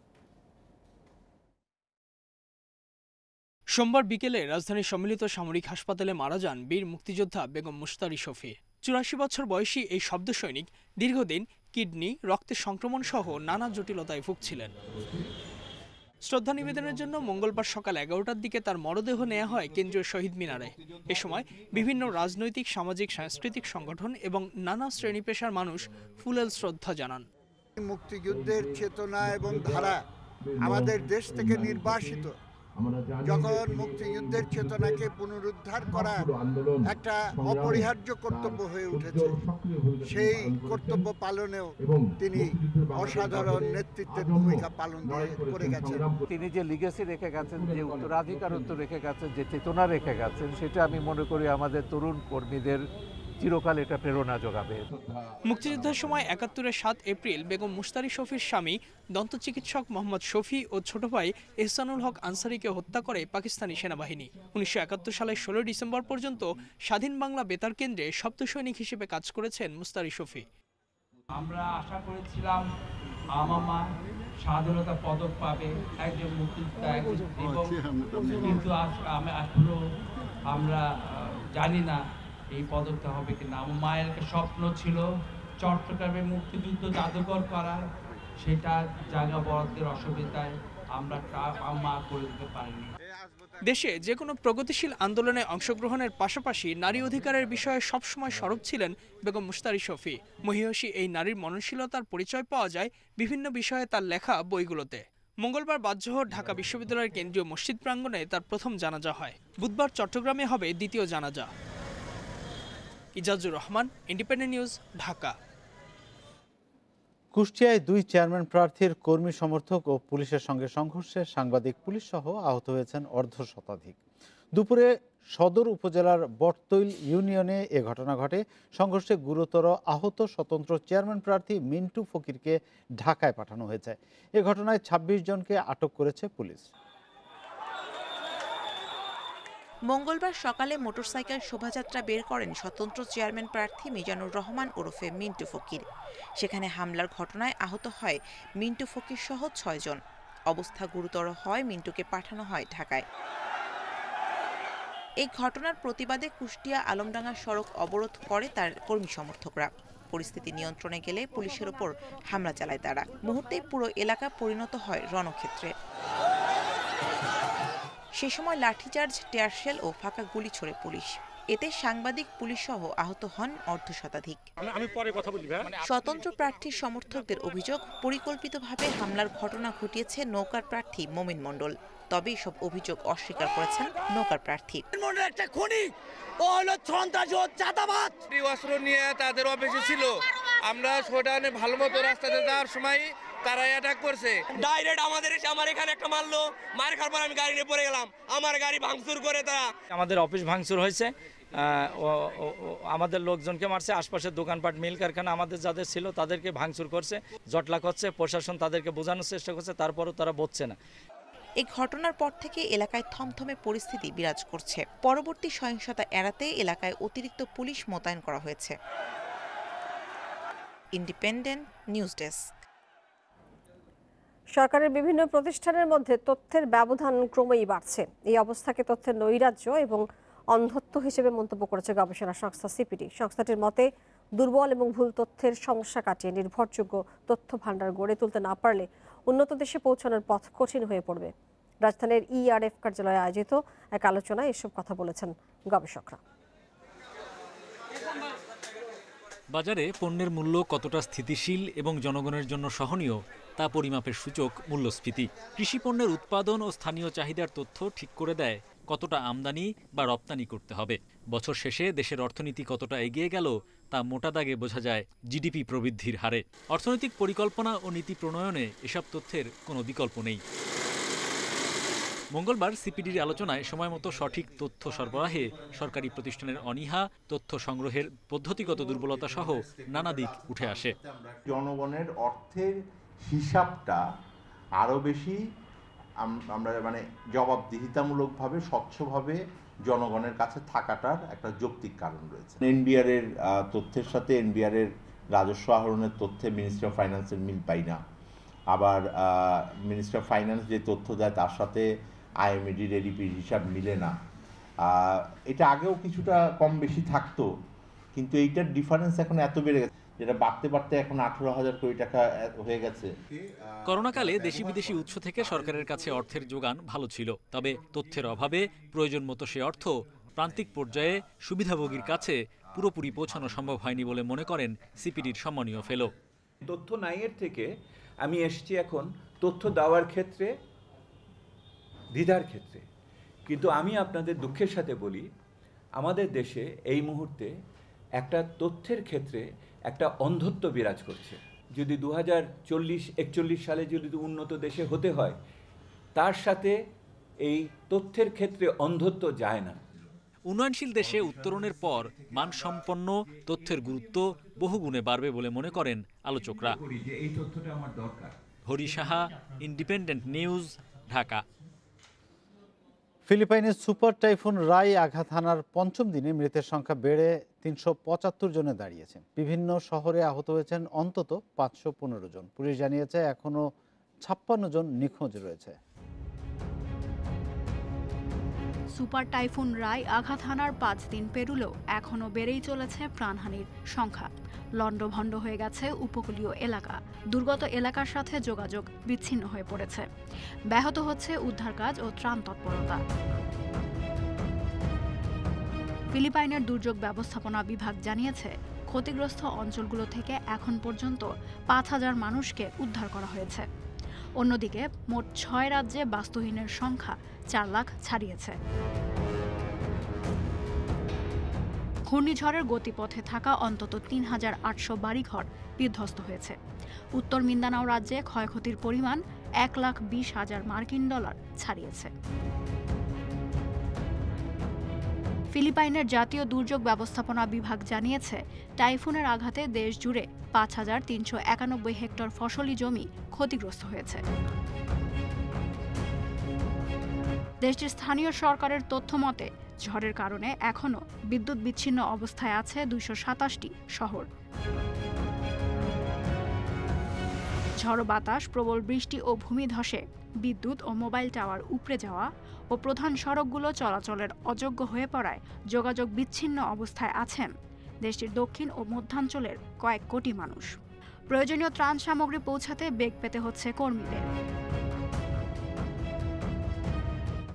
সোমবার বিকেলে রাজধানীর সম্মিলিত সামরিক হাসপাতালে মারা যান বীর মুক্তিযোদ্ধা বেগম মুশতারি শফি। 84 বছর বয়সী এই শব্দ সৈনিক দীর্ঘদিন কিডনি, রক্তের সংক্রমণ সহ নানা জটিলতায় ভুগছিলেন। শ্রদ্ধা নিবেদনের জন্য মঙ্গলবার সকাল 11টার দিকে তার মরদেহ নেওয়া হয় কেন্দ্রীয় শহীদ মিনারে। এ সময় বিভিন্ন রাজনৈতিক, সামাজিক, সাংস্কৃতিক সংগঠন এবং নানা শ্রেণী পেশার মানুষ ফুলেল শ্রদ্ধা জানান। মুক্তিযুদ্ধের চেতনা এবং ধারা আমাদের দেশ থেকে নির্বাসিত। যখন মুক্তিযুদ্ধের চেতনাকে পুনরুদ্ধার করা একটা অপরিহার্য কর্তব্য হয়ে উঠেছে, সেই কর্তব্য পালনেও তিনি অসাধারণ নেতৃত্বের ভূমিকা পালন করে গেছেন। তিনি যে লিগেসি রেখে গেছেন, যে উত্তরাধিকারত্ব রেখে গেছেন, যে চেতনা রেখে গেছেন, সেটা আমি মনে করি আমাদের তরুণ কর্মীদের চিরকাল এটা প্রেরণা যোগাবে। মুক্তিযুদ্ধের সময় ৭১-এর ৭ এপ্রিল বেগম মুশতারি শফির স্বামী দন্ত চিকিৎসক মোহাম্মদ শফি ও ছোট ভাই এহসানুল হক আনসারিকে হত্যা করে পাকিস্তানি সেনাবাহিনী। ১৯৭১ সালের ১৬ ডিসেম্বর পর্যন্ত স্বাধীন বাংলা বেতার কেন্দ্রে শব্দ সৈনিক হিসেবে কাজ করেছেন মুশতারি শফি। আমরা আশা করেছিলাম আমামা স্বাধীনতা পদক পাবে একজন মুক্তিযোদ্ধা, কিন্তু এখনো আমরা জানি না এই পদকটা হবে কিনা। আমার মায়ের একটা স্বপ্ন ছিল চট্টগ্রামে মুক্তিযুদ্ধ জাদুঘর করার, সেটা জায়গা বরাদ্দের অসুবিধায় আমরা করে দিতে পারিনি। দেশে যে কোনো প্রগতিশীল আন্দোলনে অংশগ্রহণের পাশাপাশি নারী অধিকারের বিষয়ে সবসময় সরব ছিলেন বেগম মুশতারি শফি। মহিয়সী এই নারীর মননশীলতার পরিচয় পাওয়া যায় বিভিন্ন বিষয়ে তার লেখা বইগুলোতে। মঙ্গলবার বাদজোহর ঢাকা বিশ্ববিদ্যালয়ের কেন্দ্রীয় মসজিদ প্রাঙ্গণে তার প্রথম জানাজা হয়। বুধবার চট্টগ্রামে হবে দ্বিতীয় জানাজা। Ejazur Rahman, Independent News, Dhaka. কুষ্টিয়ায় 2 চেয়ারম্যান প্রার্থীর কর্মী সমর্থক ও পুলিশের সঙ্গে সংঘর্ষে সাংবাদিক, পুলিশ সহ আহত হয়েছেন অর্ধশতাধিক। দুপুরে সদর উপজেলার বটতৈল ইউনিয়নে এ ঘটনা ঘটে। সংঘর্ষে গুরুতর আহত স্বতন্ত্র চেয়ারম্যান প্রার্থী মিন্টু ফকিরকে ঢাকায় পাঠানো হয়েছে। এ ঘটনায় 26 জনকে আটক করেছে পুলিশ। মঙ্গলবার সকালে মোটরসাইকেল শোভাযাত্রা বের করেন স্বতন্ত্র চেয়ারম্যান প্রার্থী মিজানুর রহমান ওরফে মিন্টু ফকির। সেখানে হামলার ঘটনায় আহত হয় মিন্টু ফকির সহ 6 জন। অবস্থা গুরুতর হয় মিন্টুকে পাঠানো হয় ঢাকায়। এই ঘটনার প্রতিবাদে কুষ্টিয়া আলমডাঙ্গা সড়ক অবরোধ করে তার কর্মী সমর্থকরা। পরিস্থিতি নিয়ন্ত্রণে গেলে পুলিশের ওপর হামলা চালায় তারা। মুহূর্তেই পুরো এলাকা পরিণত হয় রণক্ষেত্রে। সে সময় লাঠিচার্জ, টিয়ারশেল ও ফাঁকা গুলি ছোড়ে পুলিশ। এতে সাংবাদিক, পুলিশ সহ আহত হন অর্ধশতাধিক। আমি পরে কথা বলি। স্বতন্ত্র প্রার্থীর সমর্থকদের অভিযোগ, পরিকল্পিতভাবে হামলার ঘটনা ঘটিয়েছে নৌকার প্রার্থী মোমিন মণ্ডল। তবে এসব অভিযোগ অস্বীকার করেছেন নৌকার প্রার্থী। অস্ত্র নিয়ে তাদের অফিসে ছিল, আমরা সোডানে ভালো মতো রাস্তাতে যাওয়ার সময় তারা অ্যাটাক করছে। ডাইরেক্ট আমার এখানে একটা মারলো, মার খাওয়ার পর আমি গাড়ি নিয়ে পড়ে গেলাম, আমার গাড়ি ভাঙচুর করে তারা। আমাদের অফিস ভাঙচুর হয়েছে, আমাদের লোকজনকে মারছে, আশপাশের দোকানপাট, মিল কারখানা আমাদের যাদের ছিল তাদেরকে ভাঙচুর করছে, জটলা করছে। প্রশাসন তাদেরকে বোঝানোর চেষ্টা করছে, তারপরও তারা বুঝছে না। এই ঘটনার পর থেকে এলাকায় থমথমে পরিস্থিতি বিরাজ করছে। পরবর্তী সহিংসতা এড়াতে এলাকায় অতিরিক্ত পুলিশ মোতায়েন করা হয়েছে। Independent news desk. সরকারের বিভিন্ন প্রতিষ্ঠানের মধ্যে তথ্যের ব্যবধান ক্রমেই বাড়ছে। এই অবস্থাকে তথ্যের নৈরাজ্য এবং অন্ধত্ব হিসেবে মন্তব্য করেছে গবেষণা সংস্থা সিপিডি। সংস্থাটির মতে দুর্বল এবং ভুল তথ্যের সমস্যা কাটিয়ে নির্ভরযোগ্য তথ্য ভাণ্ডার গড়ে তুলতে না পারলে উন্নত দেশে পৌঁছানোর পথ কঠিন হয়ে পড়বে। রাজধানীর ইআরএফ কার্যালয়ে আয়োজিত এক আলোচনায় এসব কথা বলেছেন গবেষকরা। বাজারে পণ্যের মূল্য কতটা স্থিতিশীল এবং জনগণের জন্য সহনীয় তা পরিমাপের সূচক মূল্যস্ফীতি। কৃষি পণ্যের উৎপাদন ও স্থানীয় চাহিদার তথ্য ঠিক করে দেয় কতটা আমদানি বা রপ্তানি করতে হবে। বছর শেষে দেশের অর্থনীতি কতটা এগিয়ে গেল তা মোটা দাগে বোঝা যায় জিডিপি প্রবৃদ্ধির হারে। অর্থনৈতিক পরিকল্পনা ও নীতি প্রণয়নে এসব তথ্যের কোনো বিকল্প নেই। মঙ্গলবার সিপিডির আলোচনায় সময়মতো সঠিক তথ্য সরবরাহে সরকারি প্রতিষ্ঠানের অনীহা, তথ্য সংগ্রহের পদ্ধতিগত দুর্বলতা সহ নানা দিক উঠে আসে। জনগণের অর্থের হিসাবটা আরও বেশি আমরা জবাবদিহিতামূলকভাবে স্বচ্ছভাবে জনগণের কাছে থাকাটার একটা যৌক্তিক কারণ রয়েছে। এনবিআর এর তথ্যের সাথে এনবিআর এর রাজস্ব আহরণের তথ্যে মিনিস্ট্রি অফ ফাইন্যান্সের মিল পাই না। আবার মিনিস্ট্রি অফ ফাইন্যান্স যে তথ্য দেয় তার সাথে আইএমএডির এডিপির হিসাব মিলে না। এটা আগেও কিছুটা কম বেশি থাকতো, কিন্তু এইটার ডিফারেন্স এখন এত বেড়ে গেছে, যেটা বাড়তে বাড়তে এখন 18,000 কোটি টাকা হয়ে গেছে। করোনাকালে দেশি বিদেশি উৎস থেকে সরকারের কাছে অর্থের যোগান ভালো ছিল, তবে তথ্যের অভাবে প্রয়োজন মতো সে অর্থ প্রান্তিক পর্যায়ে সুবিধাভোগীর কাছে পুরোপুরি পৌঁছানো সম্ভব হয়নি বলে মনে করেন সিপিডির সম্মানীয় ফেলো। তথ্য নাইয়ের থেকে আমি এসেছি এখন তথ্য দেওয়ার ক্ষেত্রে দ্বিধার ক্ষেত্রে। কিন্তু আমি আপনাদের দুঃখের সাথে বলি, আমাদের দেশে এই মুহূর্তে একটা তথ্যের ক্ষেত্রে একটা অন্ধত্ব বিরাজ করছে। যদি 2040-41 সালে যদি উন্নত দেশে হতে হয়, তার সাথে এই তথ্যের ক্ষেত্রে অন্ধত্ব যায় না। উন্নয়নশীল দেশে উত্তরণের পর মানসম্পন্ন তথ্যের গুরুত্ব বহুগুণে বাড়বে বলে মনে করেন আলোচকরা। এই তথ্যটা আমার দরকার। Hari Saha, independent News, Dhaka. ফিলিপাইনের সুপার টাইফুন রাই আঘাত হানার পঞ্চম দিনে মৃতের সংখ্যা বেড়ে 375 জনে দাঁড়িয়েছে। বিভিন্ন শহরে আহত হয়েছেন অন্তত 515 জন। পুলিশ জানিয়েছে এখনো 56 জন নিখোঁজ রয়েছে। সুপার টাইফুন রাই আঘাত হানার 5 দিন পেরুলেও এখনও বেড়েই চলেছে প্রাণহানির সংখ্যা। লণ্ডভণ্ড হয়ে গেছে উপকূলীয় এলাকা, দুর্গত এলাকার সাথে যোগাযোগ বিচ্ছিন্ন হয়ে পড়েছে, ব্যাহত হচ্ছে উদ্ধার কাজ ও ত্রাণ তৎপরতা। ফিলিপাইনের দুর্যোগ ব্যবস্থাপনা বিভাগ জানিয়েছে ক্ষতিগ্রস্ত অঞ্চলগুলো থেকে এখন পর্যন্ত 5,000 মানুষকে উদ্ধার করা হয়েছে। অন্যদিকে মোট 6 রাজ্যে বাস্তুহীনের সংখ্যা 4 লাখ ছাড়িয়েছে। ঘূর্ণিঝড়ের গতিপথে থাকা অন্তত 3,800 বাড়িঘর বিধ্বস্ত হয়েছে। উত্তর মিন্দানাও রাজ্যে ক্ষয়ক্ষতির পরিমাণ $1,20,000 মার্কিন ছাড়িয়েছে। ফিলিপাইনের জাতীয় দুর্যোগ ব্যবস্থাপনা বিভাগ জানিয়েছে টাইফুনের আঘাতে দেশ জুড়ে 5,391 হেক্টর ফসলি জমি ক্ষতিগ্রস্ত হয়েছে। দেশটির স্থানীয় সরকারের তথ্য মতে ঝড়ের কারণে এখনও বিদ্যুৎ বিচ্ছিন্ন অবস্থায় আছে 227টি শহর। ঝড়ো বাতাস, প্রবল বৃষ্টি ও ভূমিধসে বিদ্যুৎ ও মোবাইল টাওয়ার উপড়ে যাওয়া ও প্রধান সড়কগুলো চলাচলের অযোগ্য হয়ে পড়ায় যোগাযোগ বিচ্ছিন্ন অবস্থায় আছেন দেশটির দক্ষিণ ও মধ্যাঞ্চলের কয়েক কোটি মানুষ। প্রয়োজনীয় ত্রাণ সামগ্রী পৌঁছাতে বেগ পেতে হচ্ছে কর্মীদের।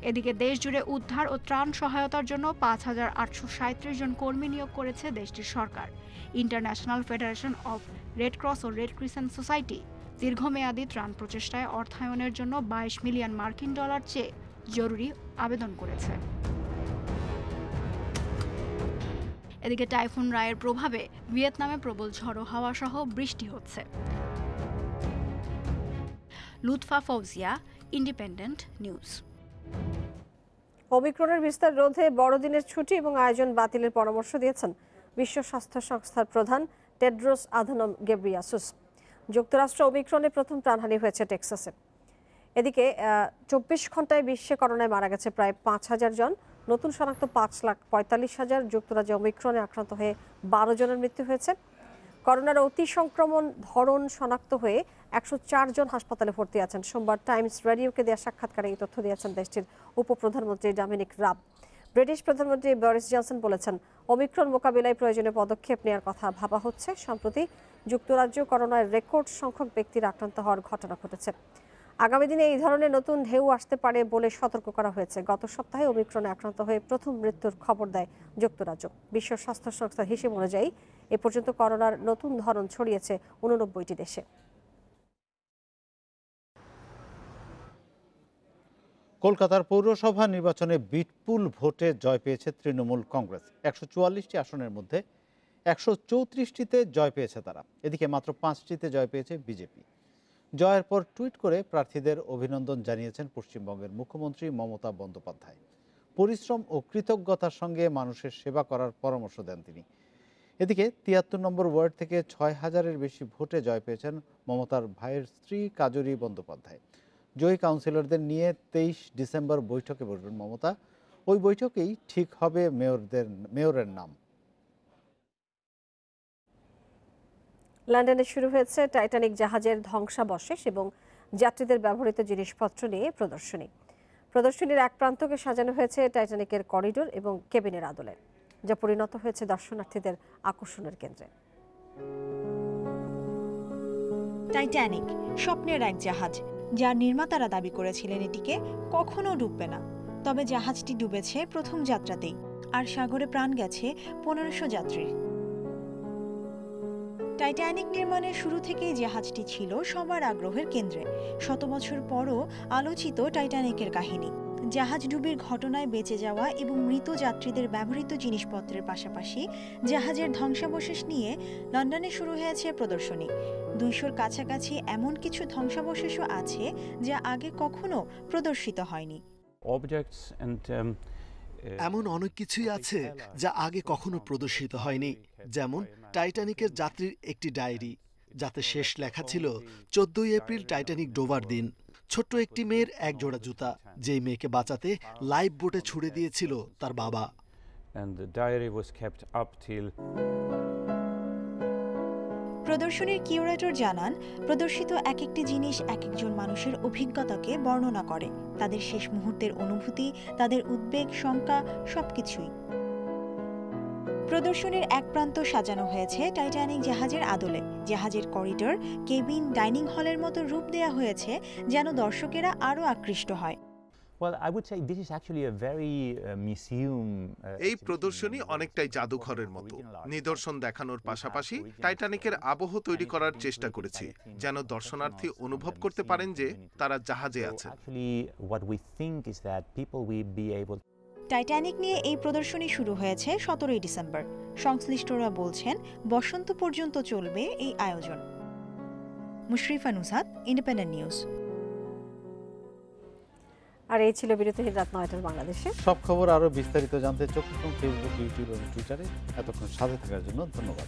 এদিকে দেশ জুড়ে উদ্ধার ও ত্রাণ সহায়তার জন্য ৫,৮৩৭ জন কর্মী নিয়োগ করেছে দেশটির সরকার। International Federation of Red Cross ও রেড ক্রিসেন্ট সোসাইটি দীর্ঘমেয়াদী ত্রাণ প্রচেষ্টায় অর্থায়নের জন্য ২২ মিলিয়ন মার্কিন ডলার চেয়ে জরুরি আবেদন করেছে। এদিকে টাইফুন রায়ের প্রভাবে ভিয়েতনামে প্রবল ঝড়ো হাওয়া সহ বৃষ্টি হচ্ছে। Lutfa Fouzia, Independent News. ওমিক্রনের বিস্তার রোধে বড়দিনের ছুটি এবং আয়োজন বাতিলের পরামর্শ দিয়েছেন বিশ্ব স্বাস্থ্য সংস্থার প্রধান টেড্রোস আধানম গেব্রিয়াসুস। যুক্তরাষ্ট্র ওমিক্রনে প্রথম প্রাণহানি হয়েছে টেক্সাসে। এদিকে ২৪ ঘন্টায় বিশ্বে করোনায় মারা গেছে প্রায় ৫,০০০ জন, নতুন শনাক্ত ৫,৪৫,০০০। যুক্তরাজ্যে ওমিক্রনে আক্রান্ত হয়ে ১২ জনের মৃত্যু হয়েছে। করোনার অতি সংক্রমণ ধরন শনাক্ত হয়ে ১০৪ জন হাসপাতালে ভর্তি আছেন। সোমবার টাইমস রেডিওকে দেওয়া সাক্ষাৎকারে এই তথ্য দিয়েছেন দেশটির উপপ্রধানমন্ত্রী ডমিনিক রাব। ব্রিটিশ প্রধানমন্ত্রী বরিস জনসন বলেছেন, ওমিক্রন মোকাবিলায় প্রয়োজনীয় পদক্ষেপ নেওয়ার কথা ভাবা হচ্ছে। সম্প্রতি যুক্তরাজ্য করোনায় রেকর্ড সংখ্যক ব্যক্তির আক্রান্ত হওয়ার ঘটনা ঘটেছে। আগামী দিনে এই ধরনের নতুন ঢেউ আসতে পারে বলে সতর্ক করা হয়েছে। গত সপ্তাহে ওমিক্রনে আক্রান্ত হয়ে প্রথম মৃত্যুর খবর দেয় যুক্তরাজ্য। বিশ্ব স্বাস্থ্য সংস্থার হিসেব অনুযায়ী এ পর্যন্ত করোনার নতুন ধরন ছড়িয়েছে ৮৯টি দেশে। কলকাতার পৌরসভা নির্বাচনে বিটপুল ভোটে জয় পেয়েছে তৃণমূল কংগ্রেস। ১৪৪টি আসনের মধ্যে ১৩৪টিতে জয় পেয়েছে তারা। এদিকে মাত্র ৫টিতে জয় পেয়েছে বিজেপি। জয়ের পর টুইট করে প্রার্থীদের অভিনন্দন জানিয়েছেন পশ্চিমবঙ্গের মুখ্যমন্ত্রী মমতা বন্দ্যোপাধ্যায়। পরিশ্রম ও কৃতজ্ঞতার সঙ্গে মানুষের সেবা করার পরামর্শ দেন তিনি। এদিকে ৭৩ নম্বর ওয়ার্ড থেকে ৬,০০০-এর বেশি ভোটে জয় পেয়েছেন মমতার ভাইয়ের স্ত্রী কাজরি বন্দ্যোপাধ্যায়। জয়ী কাউন্সিলরদের নিয়ে ২৩ ডিসেম্বর বৈঠকে বসবেন মমতা। ওই বৈঠকেই ঠিক হবে মেয়রের নাম। লন্ডনে শুরু হয়েছে টাইটানিক জাহাজের ধ্বংসাবশেষ এবং যাত্রীদের ব্যবহৃত জিনিসপত্র নিয়ে প্রদর্শনী। প্রদর্শনীর এক প্রান্তকে সাজানো হয়েছে টাইটানিকের করিডোর এবং কেবিনের আদলে, যা পরিণত হয়েছে দর্শনার্থীদের আকর্ষণের কেন্দ্রে। টাইটানিক স্বপ্নের এক জাহাজ, যার নির্মাতারা দাবি করেছিলেন এটিকে কখনো ডুববে না। তবে জাহাজটি ডুবেছে প্রথম যাত্রাতেই, আর সাগরে প্রাণ গেছে ১৫০০ যাত্রীর। টাইটানিক নির্মাণের শুরু থেকেই জাহাজটি ছিল সবার আগ্রহের কেন্দ্রে। শত বছর পরও আলোচিত টাইটানিকের কাহিনী। জাহাজ ডুবির ঘটনায় বেঁচে যাওয়া এবং মৃত যাত্রীদের ব্যবহৃত জিনিসপত্রের পাশাপাশি জাহাজের ধ্বংসাবশেষ নিয়ে লন্ডনে শুরু হয়েছে প্রদর্শনী। ২০০-র কাছাকাছি এমন কিছু ধ্বংসাবশেষও আছে যা আগে কখনো প্রদর্শিত হয়নি। এমন অনেক কিছুই আছে যা আগে কখনো প্রদর্শিত হয়নি, যেমন টাইটানিকের যাত্রীর একটি ডায়েরি, যাতে শেষ লেখা ছিল ১৪ এপ্রিল টাইটানিক ডোবার দিন। ছোট্ট একটি মেয়ের এক জোড়া জুতা, যেই মেয়েকে বাঁচাতে লাইফ বোটে ছুড়ে দিয়েছিল তার বাবা। প্রদর্শনীর কিউরেটর জানান, প্রদর্শিত এক একটি জিনিস এক একজন মানুষের অভিজ্ঞতাকে বর্ণনা করে, তাদের শেষ মুহূর্তের অনুভূতি, তাদের উদ্বেগ, শঙ্কা, সবকিছুই। প্রদর্শনীর এক প্রান্ত সাজানো হয়েছে টাইটানিক জাহাজের আদলে। জাহাজের করিডোর, কেবিন, ডাইনিং হলের মতো রূপ দেয়া হয়েছে যেন দর্শকেরা আরও আকৃষ্ট হয়। এই প্রদর্শনী অনেকটাই জাদুঘরের মতো। নিদর্শন দেখানোর পাশাপাশি টাইটানিকের আবহ তৈরি করার চেষ্টা করেছি, যেন দর্শনার্থী অনুভব করতে পারেন যে তারা জাহাজে আছেন। টাইটানিক নিয়ে এই প্রদর্শনী শুরু হয়েছে ১৭ ডিসেম্বর। সংশ্লিষ্টরা বলছেন বসন্ত পর্যন্ত চলবে এই আয়োজন। Mushrifa নুসহাত, independent news. আর এই ছিল বিরতিহীন রাত ৯টার বাংলাদেশে। সব খবর আরো বিস্তারিত জানতে চোখ রাখুন ফেসবুক, ইউটিউব এবং টুইটারে। এতক্ষণ সাথে থাকার জন্য ধন্যবাদ।